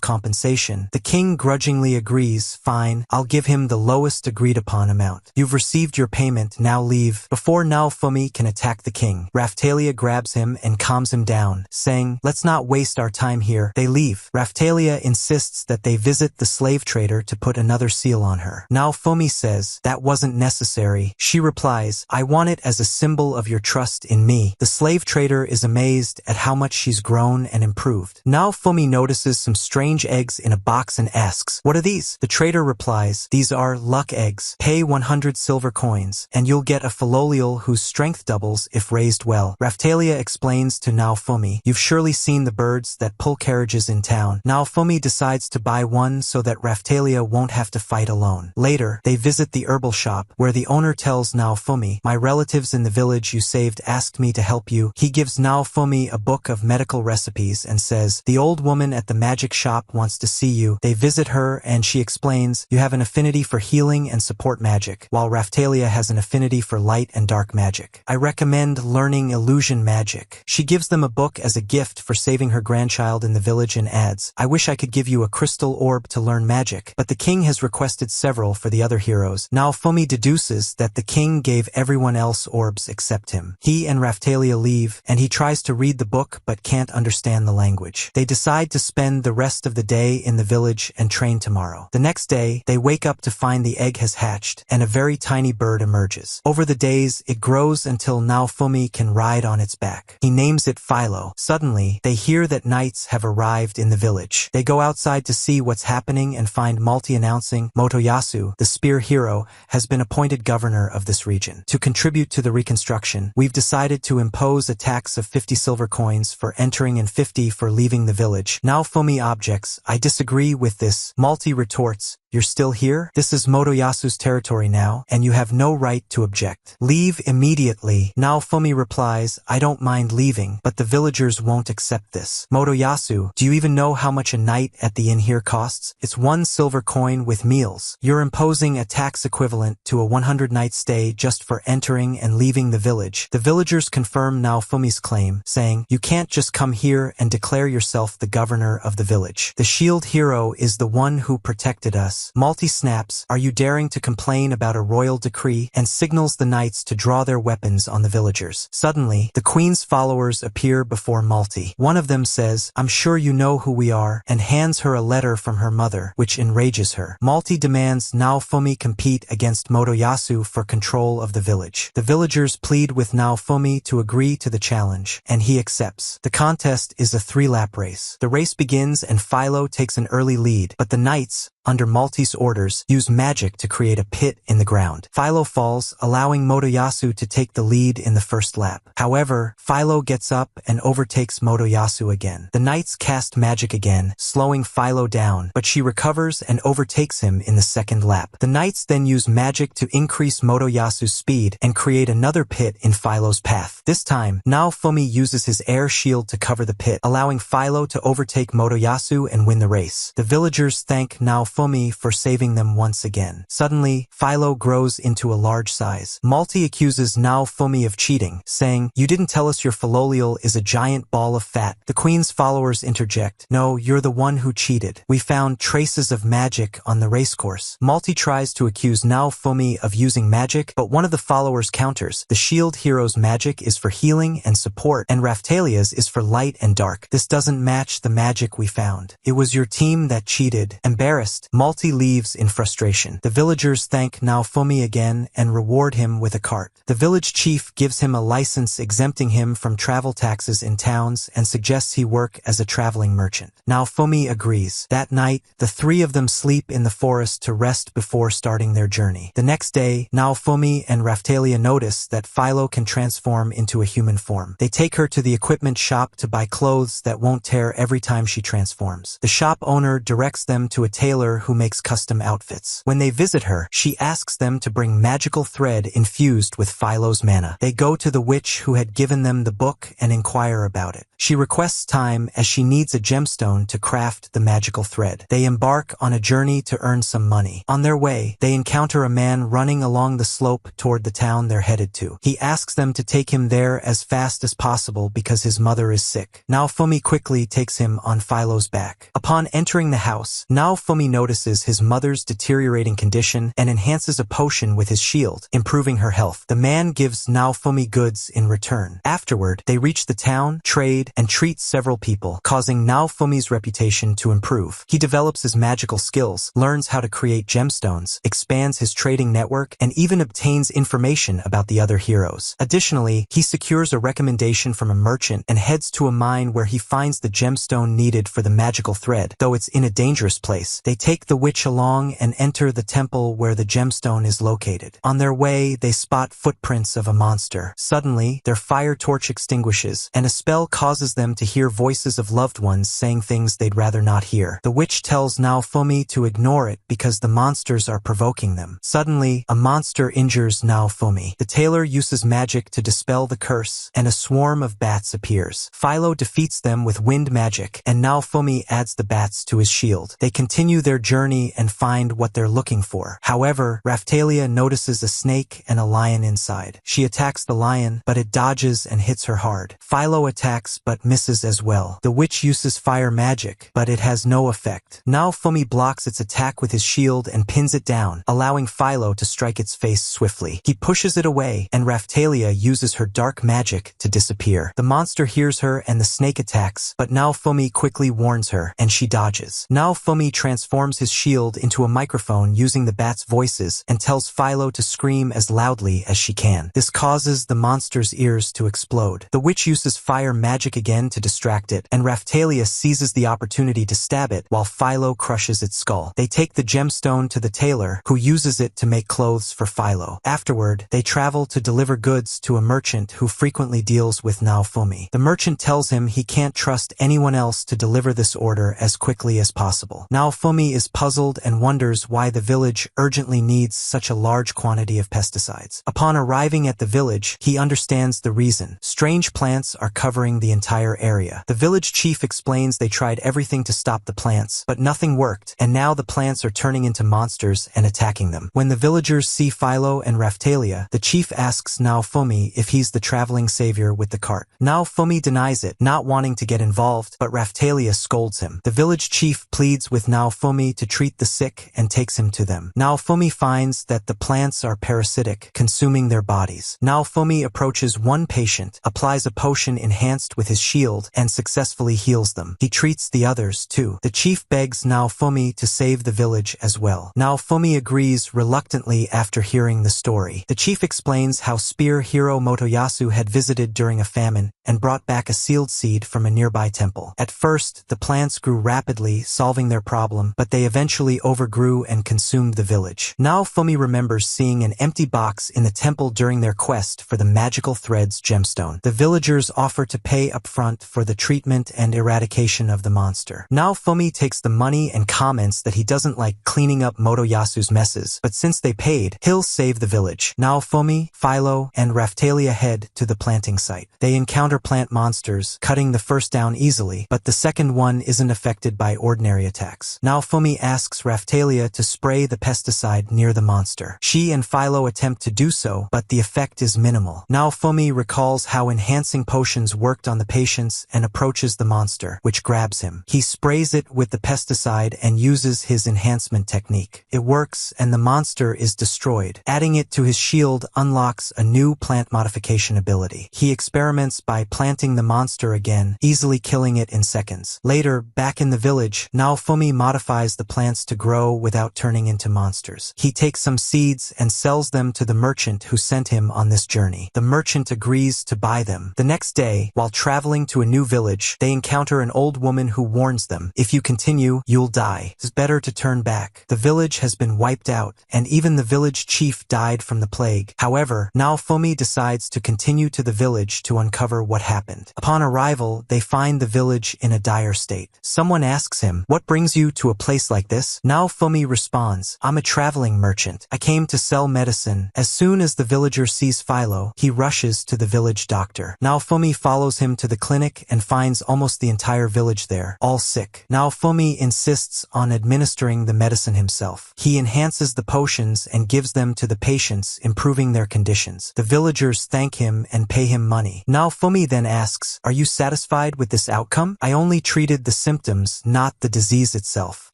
compensation. The king grudgingly agrees, fine, I'll give him the lowest agreed upon amount. You've received your payment, now leave. Before Naofumi can attack the king, Raphtalia grabs him and calms him down, saying, let's not waste our time here. They leave. Raphtalia insists that they visit the slave trader to put another seal on her. Naofumi says, that wasn't necessary. She replies, I want it as a symbol of your trust in me. The slave trader is amazed at how much she's grown and improved. Naofumi notices some strange eggs in a box and asks, what are these? The trader replies, these are luck eggs. Pay 100 silver coins, and you'll get a philolial whose strength doubles if raised well. Raphtalia explains to Naofumi, you've surely seen the birds that pull carriages in town. Naofumi decides to buy one so that Raphtalia won't have to fight alone. Later, they visit the herbal shop, where the owner tells Naofumi, my relatives in the village you saved asked me to help you. He gives Naofumi a book of medical recipes and says, the old woman at the magic shop wants to see you. They visit her and she explains, you have an affinity for healing and support magic, while Raphtalia has an affinity for light and dark magic. I recommend learning illusion magic. She gives them a book as a gift for saving her grandchild in the village and adds, I wish I could give you a crystal orb to learn magic, but the king has requested several for the other heroes. Naofumi deduces that the king gave everyone else orbs except him. He and Raphtalia leave, and he tries to read the book but can't understand the language. They decide to spend the rest of the day in the village and train tomorrow. The next day, they wake up to find the egg has hatched, and a very tiny bird emerges. Over the days, it grows until Naofumi can ride on its back. He names it Philo. Suddenly, they hear that knights have arrived in the village. They go outside to see what's happening and find Malty announcing, Motoyasu, the spear hero, has been appointed governor of this region. To contribute to the reconstruction, we've decided to impose a tax of 50 silver coins for entering and 50 for leaving the village. Naofumi objects, I disagree with this. Malty retorts, you're still here? This is Motoyasu's territory now, and you have no right to object. Leave immediately. Naofumi replies, I don't mind leaving, but the villagers won't accept this. Motoyasu, do you even know how much a night at the inn here costs? It's 1 silver coin with meals. You're imposing a tax equivalent to a 100-night stay just for entering and leaving the village. The villagers confirm Naofumi's claim, saying, you can't just come here and declare yourself the governor of the village. The shield hero is the one who protected us. Malty snaps, are you daring to complain about a royal decree, and signals the knights to draw their weapons on the villagers. Suddenly, the queen's followers appear before Malty. One of them says, I'm sure you know who we are, and hands her a letter from her mother, which enrages her. Malty demands Naofumi compete against Motoyasu for control of the village. The villagers plead with Naofumi to agree to the challenge, and he accepts. The contest is a 3-lap race. The race begins and Philo takes an early lead, but the knights, under Malty's orders, use magic to create a pit in the ground. Philo falls, allowing Motoyasu to take the lead in the first lap. However, Philo gets up and overtakes Motoyasu again. The knights cast magic again, slowing Philo down, but she recovers and overtakes him in the second lap. The knights then use magic to increase Motoyasu's speed and create another pit in Philo's path. This time, Naofumi uses his air shield to cover the pit, allowing Philo to overtake Motoyasu and win the race. The villagers thank Naofumi for saving them once again. Suddenly, Philo grows into a large size. Malty accuses Naofumi of cheating, saying, you didn't tell us your philolial is a giant ball of fat. The queen's followers interject, no, you're the one who cheated. We found traces of magic on the racecourse. Malty tries to accuse Naofumi of using magic, but one of the followers counters, the shield hero's magic is for healing and support, and Raphtalia's is for light and dark. This doesn't match the magic we found. It was your team that cheated. Embarrassed, Malty leaves in frustration. The villagers thank Naofumi again and reward him with a cart. The village chief gives him a license exempting him from travel taxes in towns and suggests he work as a traveling merchant. Naofumi agrees. That night, the 3 of them sleep in the forest to rest before starting their journey. The next day, Naofumi and Raphtalia notice that Philo can transform into a human form. They take her to the equipment shop to buy clothes that won't tear every time she transforms. The shop shop owner directs them to a tailor who makes custom outfits. When they visit her, she asks them to bring magical thread infused with Philo's mana. They go to the witch who had given them the book and inquire about it. She requests time as she needs a gemstone to craft the magical thread. They embark on a journey to earn some money. On their way, they encounter a man running along the slope toward the town they're headed to. He asks them to take him there as fast as possible because his mother is sick. Naofumi quickly takes him on Philo's back. Upon entering the house, Naofumi notices his mother's deteriorating condition and enhances a potion with his shield, improving her health. The man gives Naofumi goods in return. Afterward, they reach the town, trade, and treat several people, causing Naofumi's reputation to improve. He develops his magical skills, learns how to create gemstones, expands his trading network, and even obtains information about the other heroes. Additionally, he secures a recommendation from a merchant and heads to a mine where he finds the gemstone needed for the magical thread. Though it's in a dangerous place, they take the witch along and enter the temple where the gemstone is located. On their way, they spot footprints of a monster. Suddenly, their fire torch extinguishes, and a spell causes them to hear voices of loved ones saying things they'd rather not hear. The witch tells Naofumi to ignore it because the monsters are provoking them. Suddenly, a monster injures Naofumi. The tailor uses magic to dispel the curse, and a swarm of bats appears. Philo defeats them with wind magic, and Naofumi adds the bats to his shield. They continue their journey and find what they're looking for. However, Raphtalia notices a snake and a lion inside. She attacks the lion, but it dodges and hits her hard. Philo attacks but misses as well. The witch uses fire magic, but it has no effect. Naofumi blocks its attack with his shield and pins it down, allowing Philo to strike its face swiftly. He pushes it away, and Raphtalia uses her dark magic to disappear. The monster hears her and the snake attacks, but Naofumi quickly warns her, and she dodges. Naofumi transforms his shield into a microphone using the bat's voices and tells Philo to scream as loudly as she can. This causes the monster's ears to explode. The witch uses fire magic again to distract it, and Raphtalia seizes the opportunity to stab it while Philo crushes its skull. They take the gemstone to the tailor, who uses it to make clothes for Philo. Afterward, they travel to deliver goods to a merchant who frequently deals with Naofumi. The merchant tells him he can't trust anyone else to deliver this order as quickly as possible. Naofumi is puzzled and wonders why the village urgently needs such a large quantity of pesticides. Upon arriving at the village, he understands the reason. Strange plants are covering the entire area. The village chief explains they tried everything to stop the plants, but nothing worked, and now the plants are turning into monsters and attacking them. When the villagers see Philo and Raphtalia, the chief asks Naofumi if he's the traveling savior with the cart. Naofumi denies it, not wanting to get involved, but Raphtalia scolds him. The village chief pleads with Naofumi to treat the sick and takes him to them. Naofumi finds that the plants are parasitic, consuming their bodies. Naofumi approaches one patient, applies a potion enhanced with his shield, and successfully heals them. He treats the others too. The chief begs Naofumi to save the village as well. Naofumi agrees reluctantly after hearing the story. The chief explains how spear hero Motoyasu had visited during a famine and brought back a sealed seed from a nearby temple. At first, the plants grew rapidly, solving their problem, but they eventually overgrew and consumed the village. Naofumi remembers seeing an empty box in the temple during their quest for the magical threads gemstone. The villagers offer to pay upfront for the treatment and eradication of the monster. Naofumi takes the money and comments that he doesn't like cleaning up Motoyasu's messes, but since they paid, he'll save the village. Naofumi, Philo, and Raphtalia head to the planting site. They encounter plant monsters, cutting the first down easily, but the second one isn't affected by ordinary attacks. Naofumi asks Raphtalia to spray the pesticide near the monster. She and Philo attempt to do so, but the effect is minimal. Naofumi recalls how enhancing potions worked on the patients and approaches the monster, which grabs him. He sprays it with the pesticide and uses his enhancement technique. It works, and the monster is destroyed. Adding it to his shield unlocks a new plant modification ability. He experiments by planting the monster again, easily killing it in seconds. Later, back in the village, Naofumi modifies the plants to grow without turning into monsters. He takes some seeds and sells them to the merchant who sent him on this journey. The merchant agrees to buy them. The next day, while traveling to a new village, they encounter an old woman who warns them, "If you continue, you'll die. It's better to turn back." The village has been wiped out, and even the village chief died from the plague. However, Naofumi decides to continue to the village to uncover what happened. Upon arrival, they find the village in a dire state. Someone Someone asks him, "What brings you to a place like this?" Naofumi responds, "I'm a traveling merchant. I came to sell medicine." As soon as the villager sees Philo, he rushes to the village doctor. Naofumi follows him to the clinic and finds almost the entire village there, all sick. Naofumi insists on administering the medicine himself. He enhances the potions and gives them to the patients, improving their conditions. The villagers thank him and pay him money. Naofumi then asks, "Are you satisfied with this outcome? I only treated the symptoms, not the disease itself.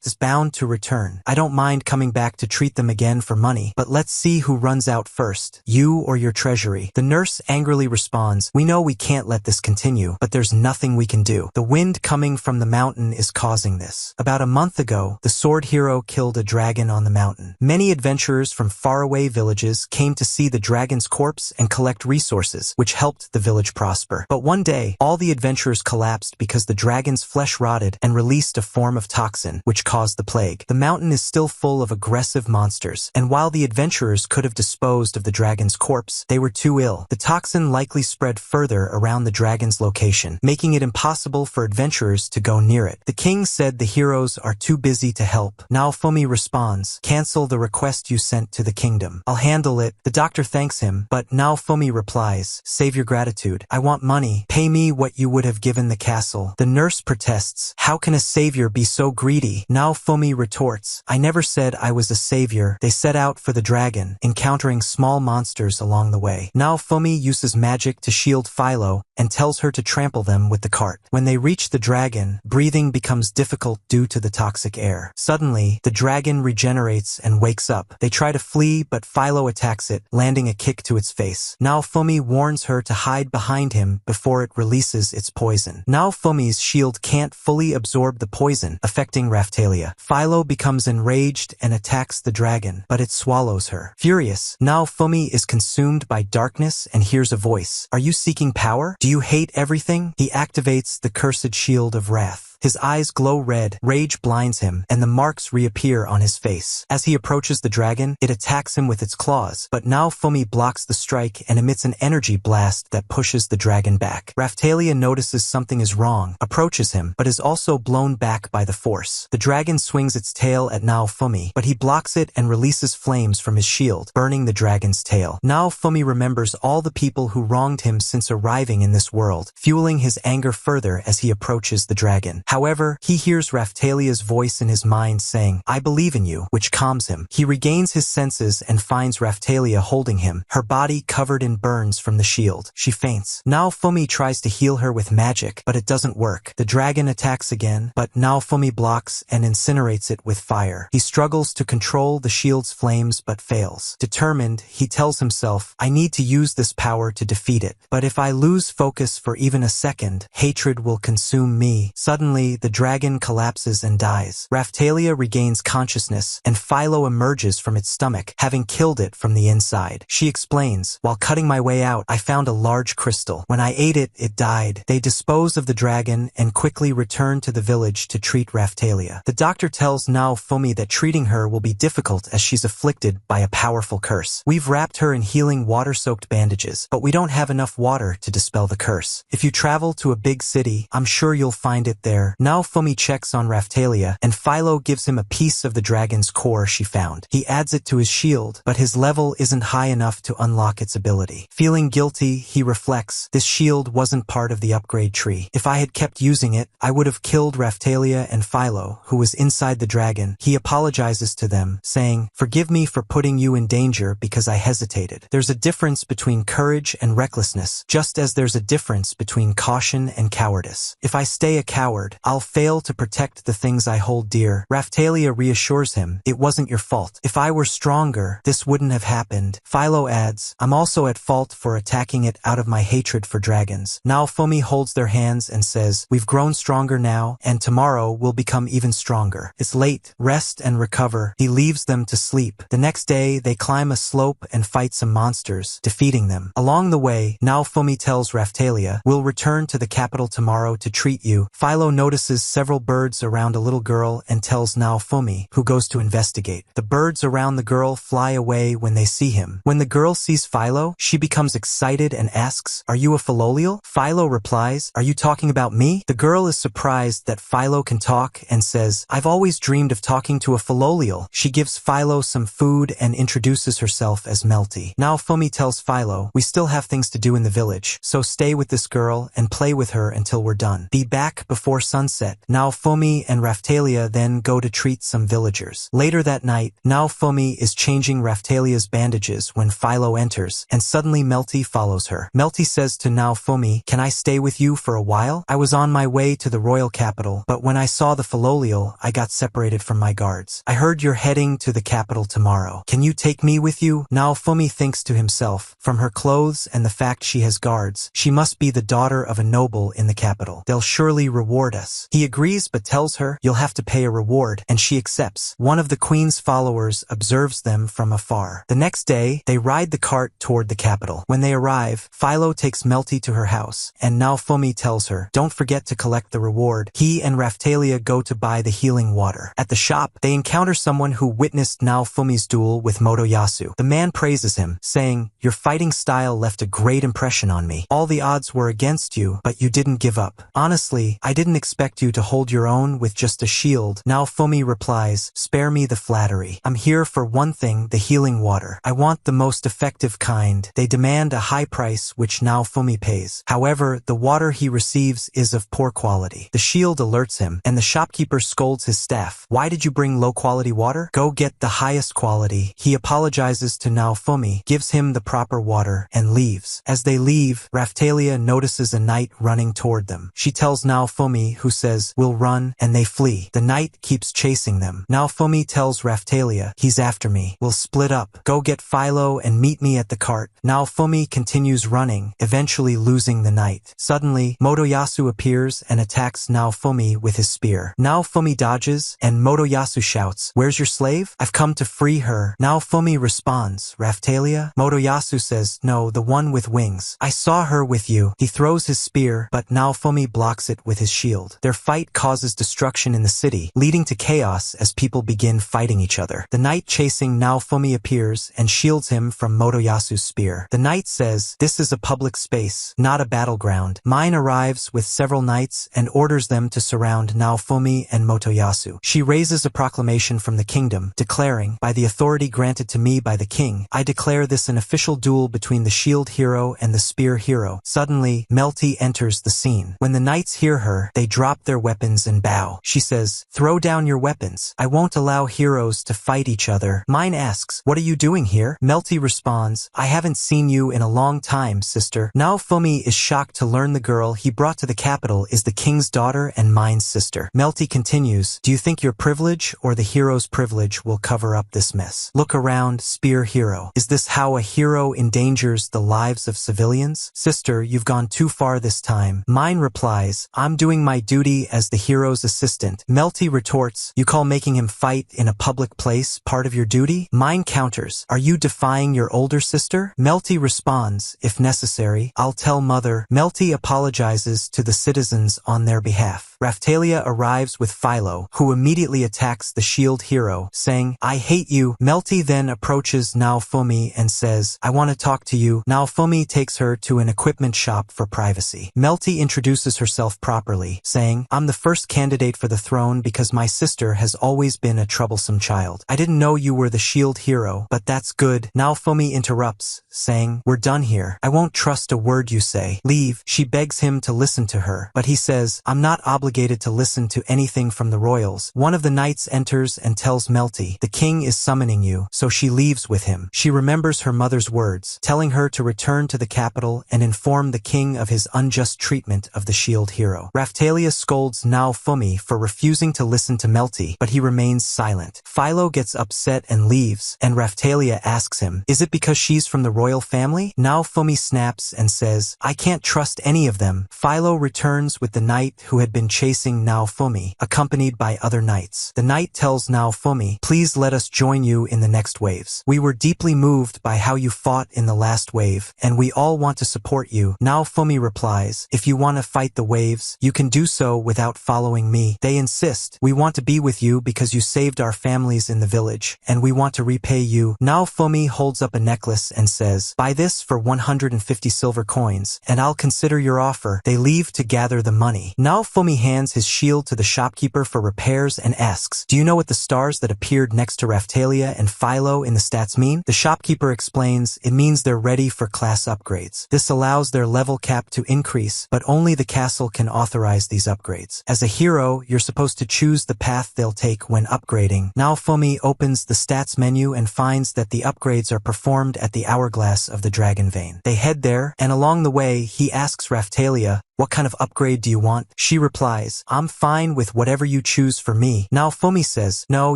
It's bound to return. I don't mind coming back to treat them again for money, but let's see who runs out first, you or your treasury." The nurse angrily responds, "We know we can't let this continue, but there's nothing we can do. The wind coming from the mountain is causing this. About a month ago, the sword hero killed a dragon on the mountain. Many adventurers from faraway villages came to see the dragon's corpse and collect resources, which helped the village prosper. But one day, all the adventurers collapsed because the dragon's flesh rotted and released a form of toxin, which caused the plague. The mountain is still full of aggressive monsters, and while the adventurers could have disposed of the dragon's corpse, they were too ill. The toxin likely spread further around the dragon's location, making it impossible for adventurers to go near it. The king said the heroes are too busy to help." Naofumi responds, "Cancel the request you sent to the kingdom. I'll handle it." The doctor thanks him, but Naofumi replies, "Save your gratitude. I want money. Pay me what you would have given the castle." The nurse protests, "How can a savior be so greedy?" Naofumi retorts, "I never said I was a savior." They set out for the dragon, encountering small monsters along the way. Naofumi uses magic to shield Philo and tells her to trample them with the cart. When they reach the dragon, breathing becomes difficult due to the toxic air. Suddenly, the dragon regenerates and wakes up. They try to flee, but Philo attacks it, landing a kick to its face. Naofumi warns her to hide behind him before it releases its poison. Naofumi's shield can't fully absorb the poison, affecting Raphtalia. Philo becomes enraged and attacks the dragon, but it swallows her. Furious, Naofumi is consumed by darkness and hears a voice. "Are you seeking power? Do you hate everything?" He activates the cursed shield of wrath. His eyes glow red, rage blinds him, and the marks reappear on his face. As he approaches the dragon, it attacks him with its claws, but Naofumi blocks the strike and emits an energy blast that pushes the dragon back. Raphtalia notices something is wrong, approaches him, but is also blown back by the force. The dragon swings its tail at Naofumi, but he blocks it and releases flames from his shield, burning the dragon's tail. Naofumi remembers all the people who wronged him since arriving in this world, fueling his anger further as he approaches the dragon. However, he hears Raphtalia's voice in his mind saying, "I believe in you," which calms him. He regains his senses and finds Raphtalia holding him, her body covered in burns from the shield. She faints. Naofumi tries to heal her with magic, but it doesn't work. The dragon attacks again, but Naofumi blocks and incinerates it with fire. He struggles to control the shield's flames but fails. Determined, he tells himself, "I need to use this power to defeat it. But if I lose focus for even a second, hatred will consume me." Suddenly, the dragon collapses and dies. Raphtalia regains consciousness, and Philo emerges from its stomach, having killed it from the inside. She explains, "While cutting my way out, I found a large crystal. When I ate it, it died." They dispose of the dragon and quickly return to the village to treat Raphtalia. The doctor tells Naofumi that treating her will be difficult as she's afflicted by a powerful curse. "We've wrapped her in healing water-soaked bandages, but we don't have enough water to dispel the curse. If you travel to a big city, I'm sure you'll find it there." Naofumi checks on Raphtalia, and Philo gives him a piece of the dragon's core she found. He adds it to his shield, but his level isn't high enough to unlock its ability. Feeling guilty, he reflects, "This shield wasn't part of the upgrade tree. If I had kept using it, I would have killed Raphtalia and Philo, who was inside the dragon." He apologizes to them, saying, "Forgive me for putting you in danger because I hesitated. There's a difference between courage and recklessness, just as there's a difference between caution and cowardice. If I stay a coward, I'll fail to protect the things I hold dear." Raphtalia reassures him, "It wasn't your fault. If I were stronger, this wouldn't have happened." Philo adds, "I'm also at fault for attacking it out of my hatred for dragons." Naofumi holds their hands and says, "We've grown stronger now, and tomorrow we'll become even stronger. It's late. Rest and recover." He leaves them to sleep. The next day, they climb a slope and fight some monsters, defeating them. Along the way, Naofumi tells Raphtalia, "We'll return to the capital tomorrow to treat you." Philo notices several birds around a little girl and tells Naofumi, who goes to investigate. The birds around the girl fly away when they see him. When the girl sees Philo, she becomes excited and asks, "Are you a Philolial?" Philo replies, "Are you talking about me?" The girl is surprised that Philo can talk and says, "I've always dreamed of talking to a Philolial." She gives Philo some food and introduces herself as Melty. Naofumi tells Philo, "We still have things to do in the village, so stay with this girl and play with her until we're done. Be back before sunset." Naofumi and Raphtalia then go to treat some villagers. Later that night, Naofumi is changing Raphtalia's bandages when Philo enters, and suddenly Melty follows her. Melty says to Naofumi, "Can I stay with you for a while? I was on my way to the royal capital, but when I saw the Philolial, I got separated from my guards. I heard you're heading to the capital tomorrow. Can you take me with you?" Naofumi thinks to himself, from her clothes and the fact she has guards, she must be the daughter of a noble in the capital. They'll surely reward us. He agrees but tells her, "You'll have to pay a reward," and she accepts. One of the queen's followers observes them from afar. The next day, they ride the cart toward the capital. When they arrive, Philo takes Melty to her house, and Naofumi tells her, "Don't forget to collect the reward." He and Raphtalia go to buy the healing water. At the shop, they encounter someone who witnessed Naofumi's duel with Motoyasu. The man praises him, saying, "Your fighting style left a great impression on me. All the odds were against you, but you didn't give up. Honestly, I didn't expect you to hold your own with just a shield." Naofumi replies, "Spare me the flattery. I'm here for one thing, the healing water. I want the most effective kind." They demand a high price, which Naofumi pays. However, the water he receives is of poor quality. The shield alerts him, and the shopkeeper scolds his staff. "Why did you bring low-quality water? Go get the highest quality." He apologizes to Naofumi, gives him the proper water, and leaves. As they leave, Raphtalia notices a knight running toward them. She tells Naofumi, who says, "We'll run," and they flee. The knight keeps chasing them. Naofumi tells Raphtalia, "He's after me. We'll split up. Go get Philo and meet me at the cart." Naofumi continues running, eventually losing the knight. Suddenly, Motoyasu appears and attacks Naofumi with his spear. Naofumi dodges, and Motoyasu shouts, "Where's your slave? I've come to free her." Naofumi responds, "Raphtalia?" Motoyasu says, "No, the one with wings. I saw her with you." He throws his spear, but Naofumi blocks it with his shield. Their fight causes destruction in the city, leading to chaos as people begin fighting each other. The knight chasing Naofumi appears and shields him from Motoyasu's spear. The knight says, "This is a public space, not a battleground." Mine arrives with several knights and orders them to surround Naofumi and Motoyasu. She raises a proclamation from the kingdom, declaring, "By the authority granted to me by the king, I declare this an official duel between the shield hero and the spear hero." Suddenly, Melty enters the scene. When the knights hear her, they drop their weapons and bow. She says, "Throw down your weapons. I won't allow heroes to fight each other." Mine asks, "What are you doing here?" Melty responds, "I haven't seen you in a long time, sister." Naofumi is shocked to learn the girl he brought to the capital is the king's daughter and Mine's sister. Melty continues, "Do you think your privilege or the hero's privilege will cover up this mess? Look around, spear hero. Is this how a hero endangers the lives of civilians?" "Sister, you've gone too far this time." Mine replies, "I'm doing my duty as the hero's assistant." Melty retorts, "You call making him fight in a public place part of your duty?" Mine counters, "Are you defying your older sister?" Melty responds, "If necessary, I'll tell mother." Melty apologizes to the citizens on their behalf. Raphtalia arrives with Philo, who immediately attacks the shield hero, saying, "I hate you." Melty then approaches Naofumi and says, "I want to talk to you." Naofumi takes her to an equipment shop for privacy. Melty introduces herself properly, saying, "I'm the first candidate for the throne because my sister has always been a troublesome child. I didn't know you were the shield hero, but that's good." Naofumi interrupts, saying, "We're done here. I won't trust a word you say. Leave." She begs him to listen to her, but he says, "I'm not obligated to listen to anything from the royals." One of the knights enters and tells Melty, "The king is summoning you," so she leaves with him. She remembers her mother's words, telling her to return to the capital and inform the king of his unjust treatment of the shield hero. Raphtalia scolds Naofumi for refusing to listen to Melty, but he remains silent. Philo gets upset and leaves, and Raphtalia asks him, "Is it because she's from the royal family?" Naofumi snaps and says, "I can't trust any of them." Philo returns with the knight who had been chasing Naofumi, accompanied by other knights. The knight tells Naofumi, "Please let us join you in the next waves. We were deeply moved by how you fought in the last wave, and we all want to support you." Naofumi replies, "If you want to fight the waves, you can do so without following me." They insist, "We want to be with you because you saved our families in the village, and we want to repay you." Naofumi holds up a necklace and says, "Buy this for 150 silver coins, and I'll consider your offer." They leave to gather the money. Naofumi hands his shield to the shopkeeper for repairs and asks, "Do you know what the stars that appeared next to Raphtalia and Philo in the stats mean?" The shopkeeper explains, "It means they're ready for class upgrades. This allows their level cap to increase, but only the castle can authorize these upgrades. As a hero, you're supposed to choose the path they'll take when upgrading." Naofumi opens the stats menu and finds that the upgrades are performed at the hourglass of the dragon vein. They head there, and along the way, he asks Raphtalia, "What kind of upgrade do you want?" She replies, "I'm fine with whatever you choose for me." Naofumi says, "No,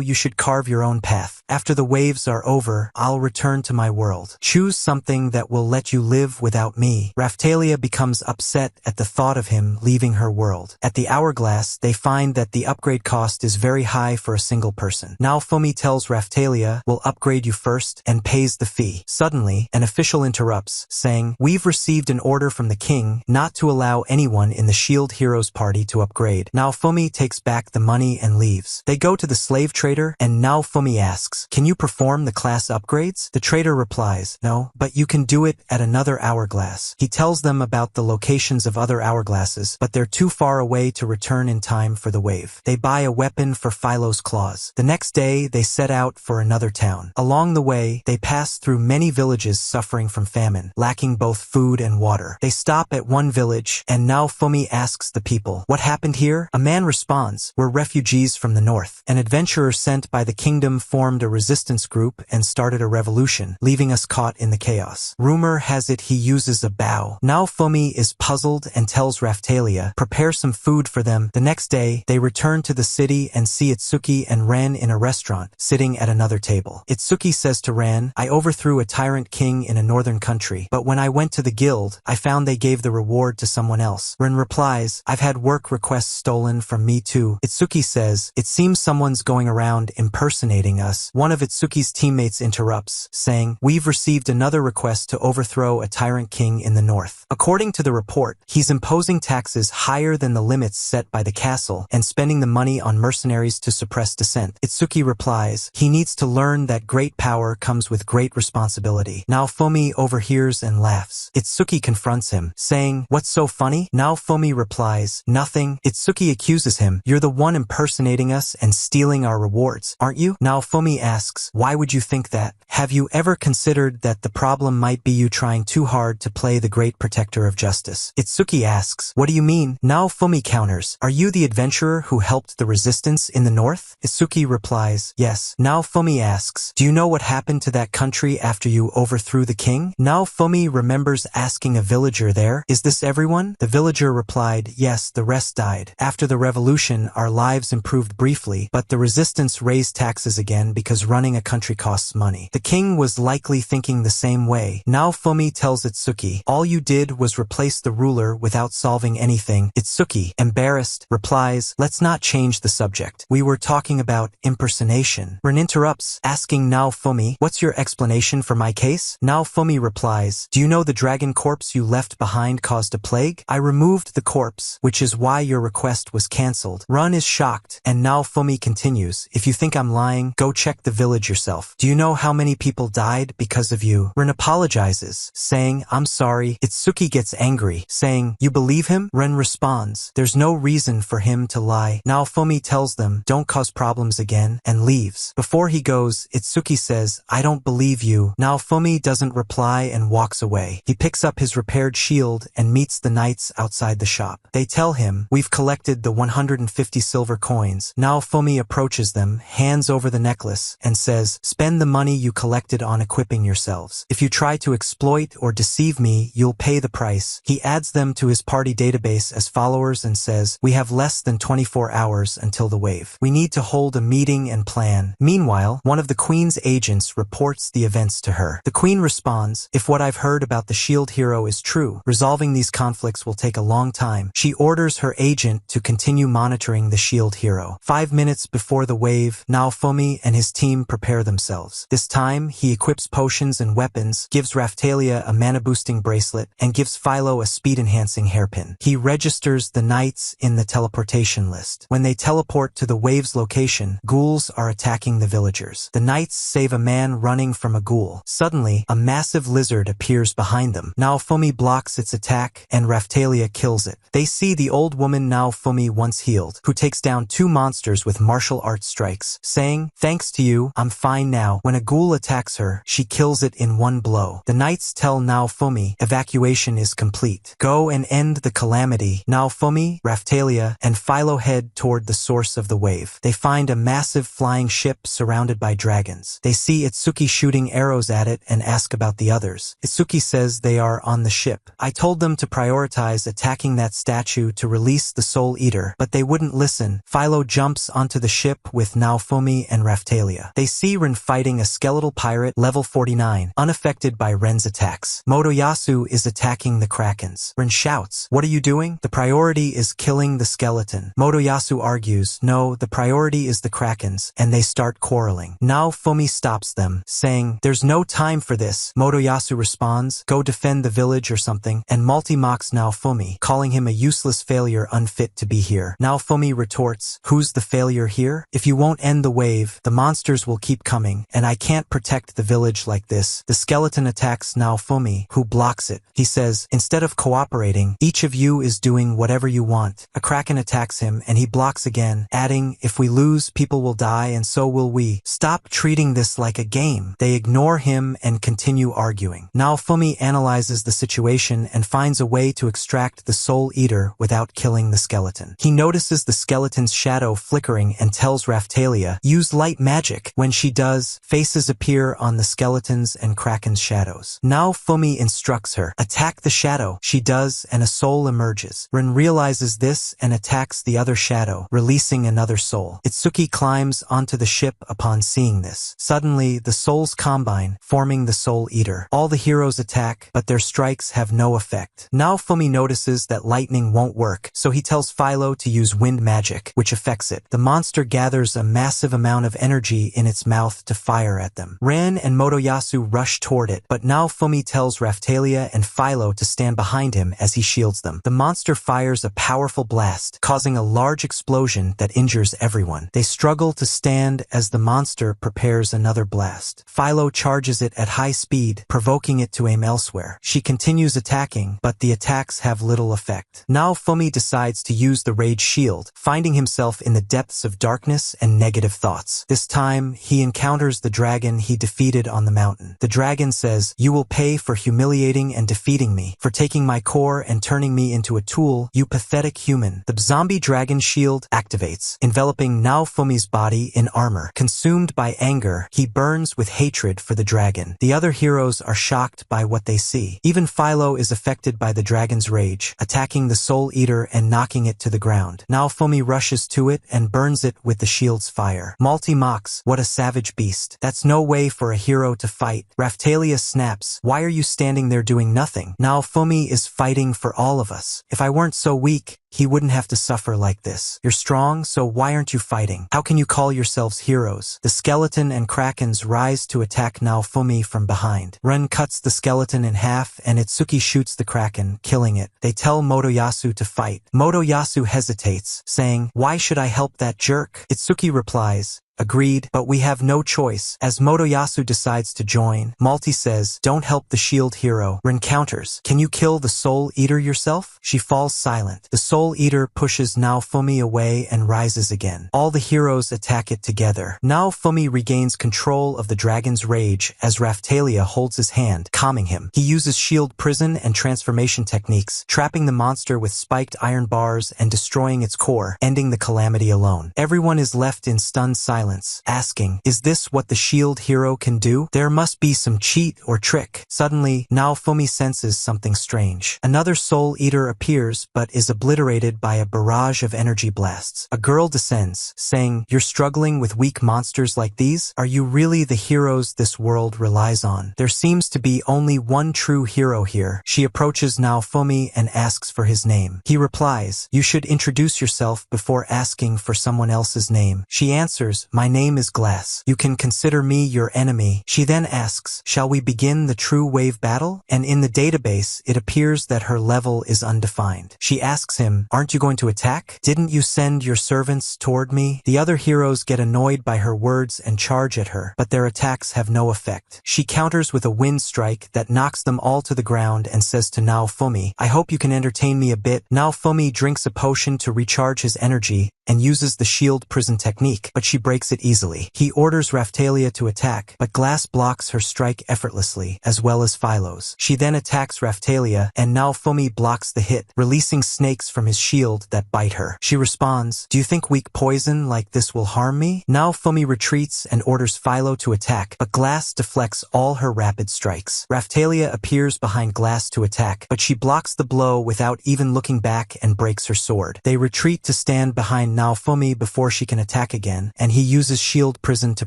you should carve your own path. After the waves are over, I'll return to my world. Choose something that will let you live without me." Raphtalia becomes upset at the thought of him leaving her world. At the hourglass, they find that the upgrade cost is very high for a single person. Naofumi tells Raphtalia, "We'll upgrade you first," and pays the fee. Suddenly, an official interrupts, saying, "We've received an order from the king not to allow anyone in the Shield Heroes party to upgrade." Naofumi takes back the money and leaves. They go to the slave trader, and Naofumi asks, "Can you perform the class upgrades?" The trader replies, "No, but you can do it at another hourglass." He tells them about the locations of other hourglasses, but they're too far away to return in time for the wave. They buy a weapon for Philo's claws. The next day, they set out for another town. Along the way, they pass through many villages suffering from famine, lacking both food and water. They stop at one village, and Naofumi asks the people, "What happened here?" A man responds, "We're refugees from the north. An adventurer sent by the kingdom formed a resistance group and started a revolution, leaving us caught in the chaos. Rumor has it he uses a bow." Naofumi is puzzled and tells Raphtalia, "Prepare some food for them." The next day, they return to the city and see Itsuki and Ran in a restaurant, sitting at another table. Itsuki says to Ran, "I overthrew a tyrant king in a northern country, but when I went to the guild, I found they gave the reward to someone else." Ran replies, "I've had work requests stolen from me too." Itsuki says, "It seems someone's going around impersonating us." One of Itsuki's teammates interrupts, saying, "We've received another request to overthrow a tyrant king in the north. According to the report, he's imposing taxes higher than the limits set by the castle and spending the money on mercenaries to suppress dissent." Itsuki replies, "He needs to learn that great power comes with great responsibility." Naofumi overhears and laughs. Itsuki confronts him, saying, "What's so funny?" Naofumi replies, "Nothing." Itsuki accuses him, "You're the one impersonating us and stealing our rewards, aren't you?" Naofumi asks, "Why would you think that? Have you ever considered that the problem might be you trying too hard to play the great protector of justice?" Itsuki asks, "What do you mean?" Naofumi counters, "Are you the adventurer who helped the resistance in the north?" Itsuki replies, "Yes." Naofumi asks, "Do you know what happened to that country after you overthrew the king?" Naofumi remembers asking a villager there, "Is this everyone?" The villager replied, "Yes, the rest died. After the revolution, our lives improved briefly, but the resistance raised taxes again because running a country costs money." The king was likely thinking the same way. Naofumi tells Itsuki, "All you did was replace the ruler without solving anything." Itsuki, embarrassed, replies, "Let's not change the subject. We were talking about impersonation." Rin interrupts, asking Naofumi, "What's your explanation for my case?" Naofumi replies, "Do you know the dragon corpse you left behind caused a plague? I removed the corpse, which is why your request was cancelled." Run is shocked, and Naofumi continues, "If you think I'm lying, go check the village yourself. Do you know how many people died because of you?" Ren apologizes, saying, "I'm sorry." Itsuki gets angry, saying, "You believe him?" Ren responds, "There's no reason for him to lie." Naofumi tells them, "Don't cause problems again," and leaves. Before he goes, Itsuki says, "I don't believe you." Naofumi doesn't reply and walks away. He picks up his repaired shield and meets the knights outside the shop. They tell him, "We've collected the 150 silver coins." Naofumi approaches them, hands over the necklace, smiles and says, "Spend the money you collected on equipping yourselves. If you try to exploit or deceive me, you'll pay the price." He adds them to his party database as followers and says, "We have less than 24 hours until the wave. We need to hold a meeting and plan." Meanwhile, one of the Queen's agents reports the events to her. The Queen responds, "If what I've heard about the shield hero is true, resolving these conflicts will take a long time." She orders her agent to continue monitoring the shield hero. 5 minutes before the wave, Naofumi and his team prepare themselves. This time, he equips potions and weapons, gives Raphtalia a mana-boosting bracelet, and gives Philo a speed-enhancing hairpin. He registers the knights in the teleportation list. When they teleport to the wave's location, ghouls are attacking the villagers. The knights save a man running from a ghoul. Suddenly, a massive lizard appears behind them. Naofumi blocks its attack, and Raphtalia kills it. They see the old woman Naofumi once healed, who takes down 2 monsters with martial arts strikes, saying, "Thanks to you, I'm fine now." When a ghoul attacks her, she kills it in one blow. The knights tell Naofumi evacuation is complete. Go and end the calamity. Naofumi, Raphtalia, and Philo head toward the source of the wave. They find a massive flying ship surrounded by dragons. They see Itsuki shooting arrows at it and ask about the others. Itsuki says they are on the ship. "I told them to prioritize attacking that statue to release the Soul Eater, but they wouldn't listen." Philo jumps onto the ship with Naofumi and Raphtalia. They see Ren fighting a skeletal pirate level 49, unaffected by Ren's attacks. Motoyasu is attacking the Krakens. Ren shouts, "What are you doing?" "The priority is killing the skeleton." Motoyasu argues, "No, the priority is the Krakens," and they start quarreling. Naofumi stops them, saying, "There's no time for this." Motoyasu responds, "Go defend the village or something," and mocks Naofumi, calling him a useless failure unfit to be here. Naofumi retorts, "Who's the failure here? If you won't end the wave, the monsters will keep coming, and I can't protect the village like this." The skeleton attacks Naofumi, who blocks it. He says, "Instead of cooperating, each of you is doing whatever you want." A kraken attacks him, and he blocks again, adding, "If we lose, people will die, and so will we. Stop treating this like a game." They ignore him and continue arguing. Naofumi analyzes the situation and finds a way to extract the Soul Eater without killing the skeleton. He notices the skeleton's shadow flickering and tells Raphtalia, "Use light magic." When she does, faces appear on the skeleton's and kraken's shadows. Naofumi instructs her, "Attack the shadow." She does, and a soul emerges. Ren realizes this and attacks the other shadow, releasing another soul. Itsuki climbs onto the ship upon seeing this. Suddenly, the souls combine, forming the Soul Eater. All the heroes attack, but their strikes have no effect. Naofumi notices that lightning won't work, so he tells Philo to use wind magic, which affects it. The monster gathers a massive amount of energy in its mouth to fire at them. Ran and Motoyasu rush toward it, but Naofumi tells Raphtalia and Philo to stand behind him as he shields them. The monster fires a powerful blast, causing a large explosion that injures everyone. They struggle to stand as the monster prepares another blast. Philo charges it at high speed, provoking it to aim elsewhere. She continues attacking, but the attacks have little effect. Naofumi decides to use the Rage Shield, finding himself in the depths of darkness and negative thoughts. This time, he encounters the dragon he defeated on the mountain. The dragon says, "You will pay for humiliating and defeating me, for taking my core and turning me into a tool, you pathetic human." The zombie dragon shield activates, enveloping Naofumi's body in armor. Consumed by anger, he burns with hatred for the dragon. The other heroes are shocked by what they see. Even Philo is affected by the dragon's rage, attacking the Soul Eater and knocking it to the ground. Naofumi rushes to it and burns it with the shield's fire. Mocks, "What a savage beast. That's no way for a hero to fight." Raphtalia snaps, "Why are you standing there doing nothing? Naofumi is fighting for all of us. If I weren't so weak, he wouldn't have to suffer like this. You're strong, so why aren't you fighting? How can you call yourselves heroes?" The skeleton and krakens rise to attack Naofumi from behind. Ren cuts the skeleton in half and Itsuki shoots the kraken, killing it. They tell Motoyasu to fight. Motoyasu hesitates, saying, "Why should I help that jerk?" Itsuki replies, "Agreed, but we have no choice." As Motoyasu decides to join, Malty says, "Don't help the shield hero." Ren counters, "Can you kill the Soul Eater yourself?" She falls silent. The Soul Eater pushes Naofumi away and rises again. All the heroes attack it together. Naofumi regains control of the dragon's rage as Raphtalia holds his hand, calming him. He uses shield prison and transformation techniques, trapping the monster with spiked iron bars and destroying its core, ending the calamity alone. Everyone is left in stunned silence silence, asking, is this what the shield hero can do? There must be some cheat or trick. Suddenly, Naofumi senses something strange. Another soul eater appears but is obliterated by a barrage of energy blasts. A girl descends, saying, you're struggling with weak monsters like these? Are you really the heroes this world relies on? There seems to be only one true hero here. She approaches Naofumi and asks for his name. He replies, you should introduce yourself before asking for someone else's name. She answers, my name is Glass. You can consider me your enemy. She then asks, shall we begin the true wave battle? And in the database, it appears that her level is undefined. She asks him, aren't you going to attack? Didn't you send your servants toward me? The other heroes get annoyed by her words and charge at her, but their attacks have no effect. She counters with a wind strike that knocks them all to the ground and says to Naofumi, I hope you can entertain me a bit. Naofumi drinks a potion to recharge his energy and uses the shield prison technique, but she breaks it easily. He orders Raphtalia to attack, but Glass blocks her strike effortlessly, as well as Philo's. She then attacks Raphtalia, and Naofumi blocks the hit, releasing snakes from his shield that bite her. She responds, do you think weak poison like this will harm me? Naofumi retreats and orders Philo to attack, but Glass deflects all her rapid strikes. Raphtalia appears behind Glass to attack, but she blocks the blow without even looking back and breaks her sword. They retreat to stand behind Naofumi before she can attack again, and he uses shield prison to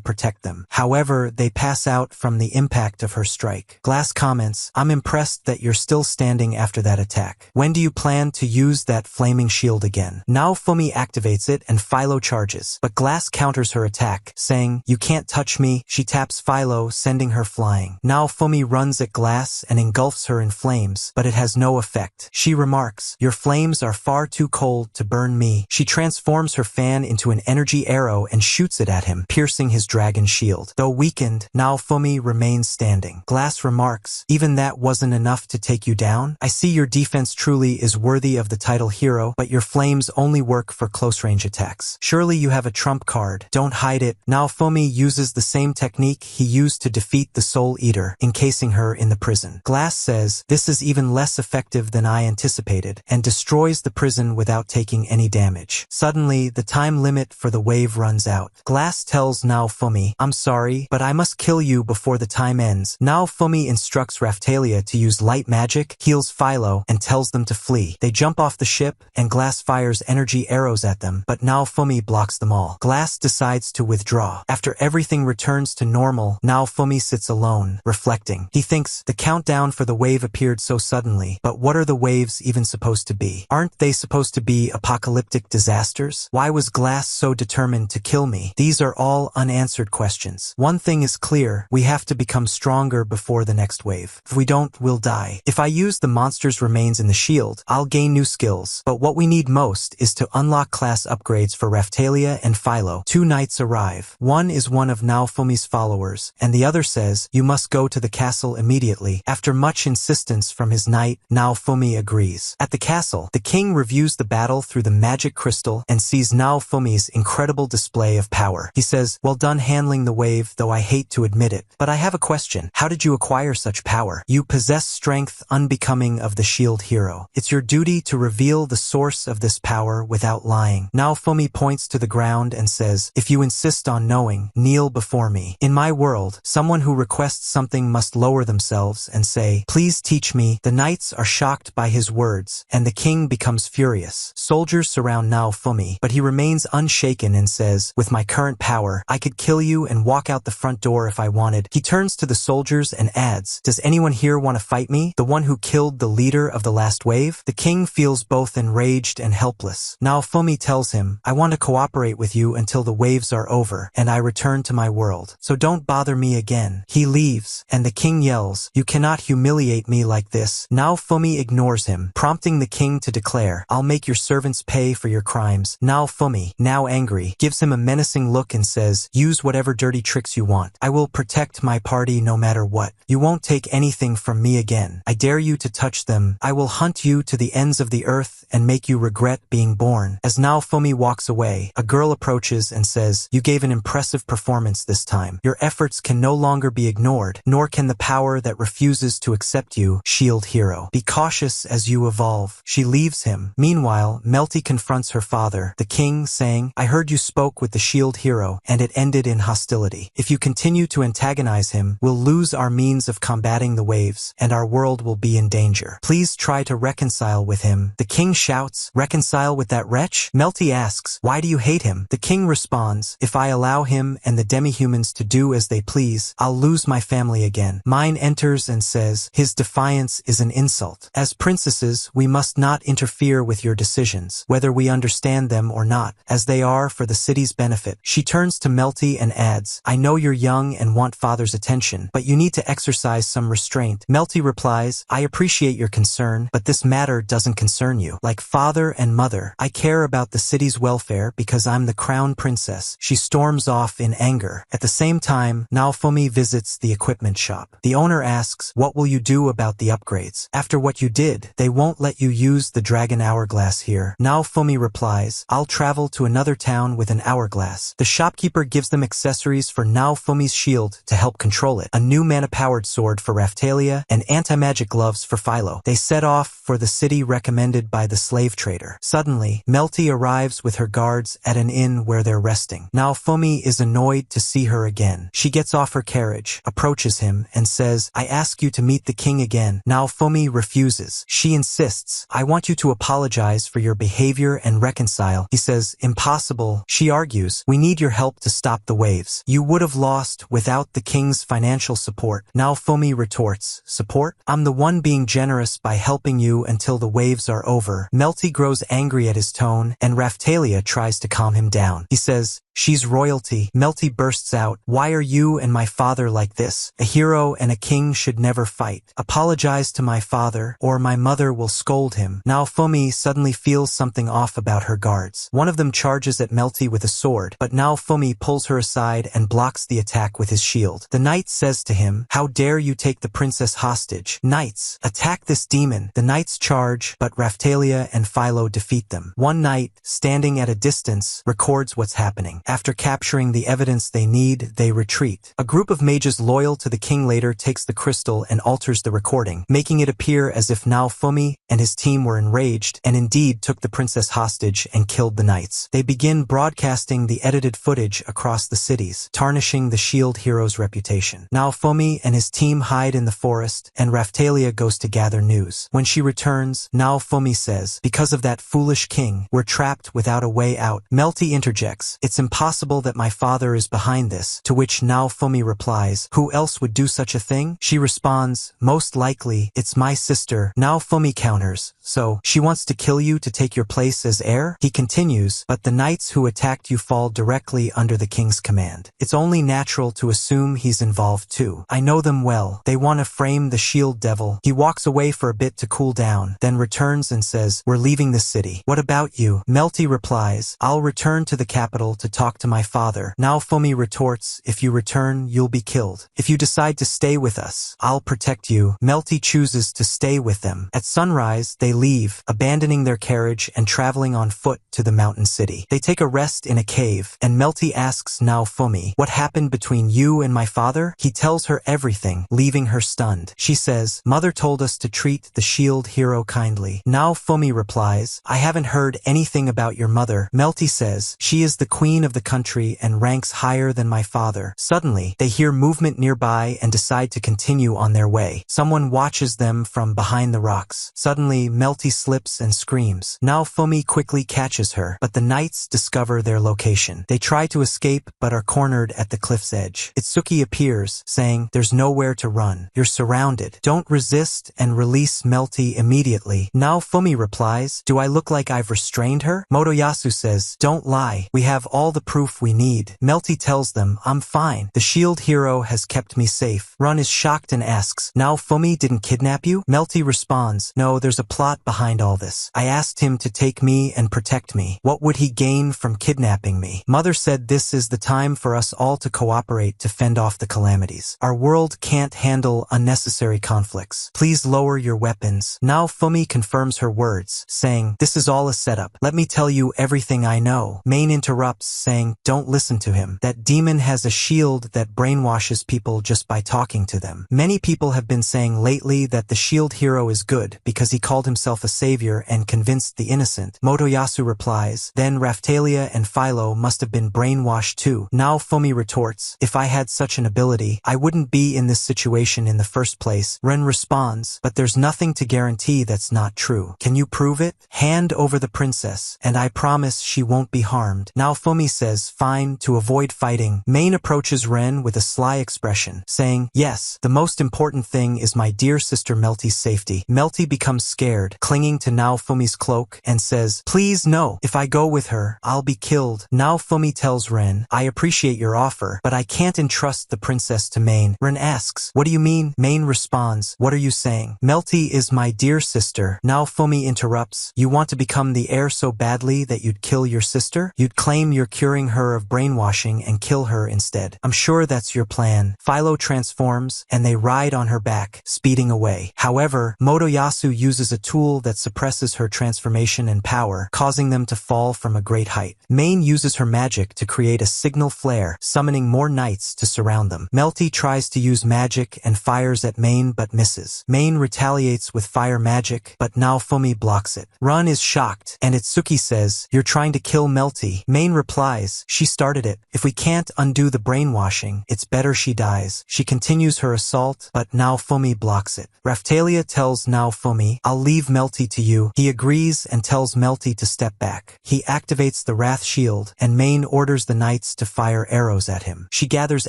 protect them. However, they pass out from the impact of her strike. Glass comments, I'm impressed that you're still standing after that attack. When do you plan to use that flaming shield again? Naofumi activates it and Philo charges, but Glass counters her attack, saying, you can't touch me. She taps Philo, sending her flying. Naofumi runs at Glass and engulfs her in flames, but it has no effect. She remarks, your flames are far too cold to burn me. She transforms her fan into an energy arrow and shoots it at him, piercing his dragon shield. Though weakened, Naofumi remains standing. Glass remarks, even that wasn't enough to take you down? I see your defense truly is worthy of the title hero, but your flames only work for close-range attacks. Surely you have a trump card. Don't hide it. Naofumi uses the same technique he used to defeat the Soul Eater, encasing her in the prison. Glass says, this is even less effective than I anticipated, and destroys the prison without taking any damage. Suddenly, the time limit for the wave runs out. Glass tells Naofumi, I'm sorry, but I must kill you before the time ends. Naofumi instructs Raphtalia to use light magic, heals Philo, and tells them to flee. They jump off the ship, and Glass fires energy arrows at them, but Naofumi blocks them all. Glass decides to withdraw. After everything returns to normal, Naofumi sits alone, reflecting. He thinks, the countdown for the wave appeared so suddenly, but what are the waves even supposed to be? Aren't they supposed to be apocalyptic disasters? Why was Glass so determined to kill me? These are all unanswered questions. One thing is clear, we have to become stronger before the next wave. If we don't, we'll die. If I use the monster's remains in the shield, I'll gain new skills. But what we need most is to unlock class upgrades for Raphtalia and Philo. Two knights arrive. One is one of Naofumi's followers, and the other says, you must go to the castle immediately. After much insistence from his knight, Naofumi agrees. At the castle, the king reviews the battle through the magic crystal and sees Naofumi's incredible display of power. He says, well done handling the wave, though I hate to admit it. But I have a question. How did you acquire such power? You possess strength unbecoming of the shield hero. It's your duty to reveal the source of this power without lying. Naofumi points to the ground and says, if you insist on knowing, kneel before me. In my world, someone who requests something must lower themselves and say, please teach me. The knights are shocked by his words, and the king becomes furious. Soldiers surround Naofumi, but he remains unshaken and says, with my current power, I could kill you and walk out the front door if I wanted. He turns to the soldiers and adds, does anyone here want to fight me? The one who killed the leader of the last wave? The king feels both enraged and helpless. Naofumi tells him, I want to cooperate with you until the waves are over, and I return to my world. So don't bother me again. He leaves, and the king yells, you cannot humiliate me like this. Naofumi ignores him, prompting the king to declare, I'll make your servants pay for your crimes. Naofumi, now angry, gives him a menacing look and says, use whatever dirty tricks you want. I will protect my party no matter what. You won't take anything from me again. I dare you to touch them. I will hunt you to the ends of the earth and make you regret being born. As Naofumi walks away, a girl approaches and says, "You gave an impressive performance this time. Your efforts can no longer be ignored, nor can the power that refuses to accept you, shield hero. Be cautious as you evolve." She leaves him. Meanwhile, Melty confronts her father, the king, saying, "I heard you spoke with the shield hero, and it ended in hostility. If you continue to antagonize him, we'll lose our means of combating the waves, and our world will be in danger. Please try to reconcile with him." The king shouts, "Reconcile with that wretch?" Melty asks, "Why do you hate him?" The king responds, "If I allow him and the demi-humans to do as they please, I'll lose my family again." Mine enters and says, "His defiance is an insult. As princesses, we must not interfere with your decisions, whether we understand them or not, as they are for the city's benefit." She turns to Melty and adds, "I know you're young and want father's attention, but you need to exercise some restraint." Melty replies, "I appreciate your concern, but this matter doesn't concern you. Like father and mother, I care about the city's welfare because I'm the crown princess." She storms off in anger. At the same time, Naofumi visits the equipment shop. The owner asks, "What will you do about the upgrades? After what you did, they won't let you use the dragon hourglass here." Naofumi replies, "I'll travel to another town with an hourglass." The shopkeeper gives them accessories for Naofumi's shield to help control it, a new mana-powered sword for Raphtalia, and anti-magic gloves for Philo. They set off for the city recommended by the slave trader. Suddenly, Melty arrives with her guards at an inn where they're resting. Naofumi is annoyed to see her again. She gets off her carriage, approaches him, and says, "I ask you to meet the king again." Naofumi refuses. She insists, "I want you to apologize for your behavior and reconcile." He says, "Impossible." She argues, "We need your help to stop the waves. You would have lost without the king's financial support." Naofumi retorts, "Support? I'm the one being generous by helping you until the waves are over." Melty grows angry at his tone, and Raphtalia tries to calm him down. He says, "She's royalty." Melty bursts out, "Why are you and my father like this? A hero and a king should never fight. Apologize to my father, or my mother will scold him." Naofumi suddenly feels something off about her guards. One of them charges at Melty with a sword, but Naofumi pulls her aside and blocks the attack with his shield. The knight says to him, "How dare you take the princess hostage? Knights, attack this demon." The knights charge, but Raphtalia and Philo defeat them. One knight, standing at a distance, records what's happening. After capturing the evidence they need, they retreat. A group of mages loyal to the king later takes the crystal and alters the recording, making it appear as if Naofumi and his team were enraged and indeed took the princess hostage and killed the knights. They begin broadcasting the edited footage across the cities, tarnishing the shield hero's reputation. Naofumi and his team hide in the forest, and Raphtalia goes to gather news. When she returns, Naofumi says, "Because of that foolish king, we're trapped without a way out." Melty interjects, "It's impossible that my father is behind this," to which Naofumi replies, "Who else would do such a thing?" She responds, "Most likely, it's my sister." Naofumi counters, "So, she wants to kill you to take your place as heir?" He continues, "But the knights who attacked you fall directly under the king's command. It's only natural to assume he's involved too. I know them well. They want to frame the shield devil." He walks away for a bit to cool down, then returns and says, "We're leaving the city. What about you?" Melty replies, "I'll return to the capital to talk to my father." Naofumi retorts, "If you return, you'll be killed. If you decide to stay with us, I'll protect you." Melty chooses to stay with them. At sunrise, they leave, abandoning their carriage and traveling on foot to the mountain city. They take a rest in a cave, and Melty asks Naofumi, "What happened between you and my father?" He tells her everything, leaving her stunned. She says, "Mother told us to treat the shield hero kindly." Naofumi replies, "I haven't heard anything about your mother." Melty says, "She is the queen of the country and ranks higher than my father." Suddenly, they hear movement nearby and decide to continue on their way. Someone watches them from behind the rocks. Suddenly, Melty slips and screams. Naofumi quickly catches her, but the knights discover their location. They try to escape, but are cornered at the cliff's edge. Itsuki appears, saying, "There's nowhere to run. You're surrounded. Don't resist and release Melty immediately." Naofumi replies, "Do I look like I've restrained her?" Motoyasu says, "Don't lie. We have all the proof we need." Melty tells them, "I'm fine. The shield hero has kept me safe." Run is shocked and asks, "Naofumi didn't kidnap you?" Melty responds, "No, there's a plot behind all this. I asked him to take me and protect me. What would he gain from kidnapping me? Mother said this is the time for us all to cooperate to fend off the calamities. Our world can't handle unnecessary conflicts. Please lower your weapons." Naofumi confirms her word, words, saying, "This is all a setup. Let me tell you everything I know." Main interrupts, saying, "Don't listen to him. That demon has a shield that brainwashes people just by talking to them." Many people have been saying lately that the shield hero is good because he called himself a savior and convinced the innocent. Motoyasu replies, "Then Raphtalia and Philo must have been brainwashed too." Naofumi retorts, "If I had such an ability, I wouldn't be in this situation in the first place." Ren responds, "But there's nothing to guarantee that's not true. Can you prove it? Hand over the princess, and I promise she won't be harmed." Naofumi says, "Fine," to avoid fighting. Main approaches Ren with a sly expression, saying, "Yes, the most important thing is my dear sister Melty's safety." Melty becomes scared, clinging to Naofumi's cloak, and says, "Please no, if I go with her, I'll be killed." Naofumi tells Ren, "I appreciate your offer, but I can't entrust the princess to Main." Ren asks, "What do you mean?" Main responds, "What are you saying? Melty is my dear sister." Naofumi interrupts, "You want to become the heir so badly that you'd kill your sister? You'd claim you're curing her of brainwashing and kill her instead. I'm sure that's your plan." Philo transforms, and they ride on her back, speeding away. However, Motoyasu uses a tool that suppresses her transformation and power, causing them to fall from a great height. Main uses her magic to create a signal flare, summoning more knights to surround them. Melty tries to use magic and fires at Main but misses. Main retaliates with fire magic, but Naofumi blocks it. Run is shocked, and Itsuki says, "You're trying to kill Melty." Main replies, "She started it. If we can't undo the brainwashing, it's better she dies." She continues her assault, but Naofumi blocks it. Raphtalia tells Naofumi, "I'll leave Melty to you." He agrees and tells Melty to step back. He activates the Wrath Shield, and Main orders the knights to fire arrows at him. She gathers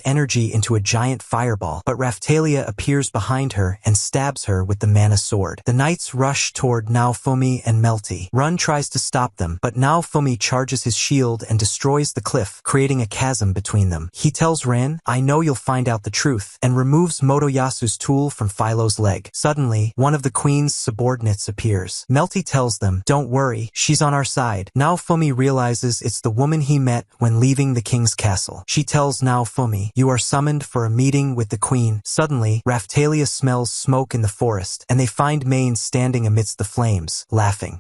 energy into a giant fireball, but Raphtalia appears behind her and stabs her with the mana sword. The knights rush toward Naofumi and Melty. Run tries to stop them, but Naofumi charges his shield and destroys the cliff, creating a chasm between them. He tells Ren, "I know you'll find out the truth," and removes Motoyasu's tool from Philo's leg. Suddenly, one of the queen's subordinates appears. Melty tells them, "Don't worry, she's on our side." Naofumi realizes it's the woman he met when leaving the king's castle. She tells Naofumi, "You are summoned for a meeting with the queen." Suddenly, Raphtalia smells smoke in the forest, and they find Main standing amidst the flames, laughing.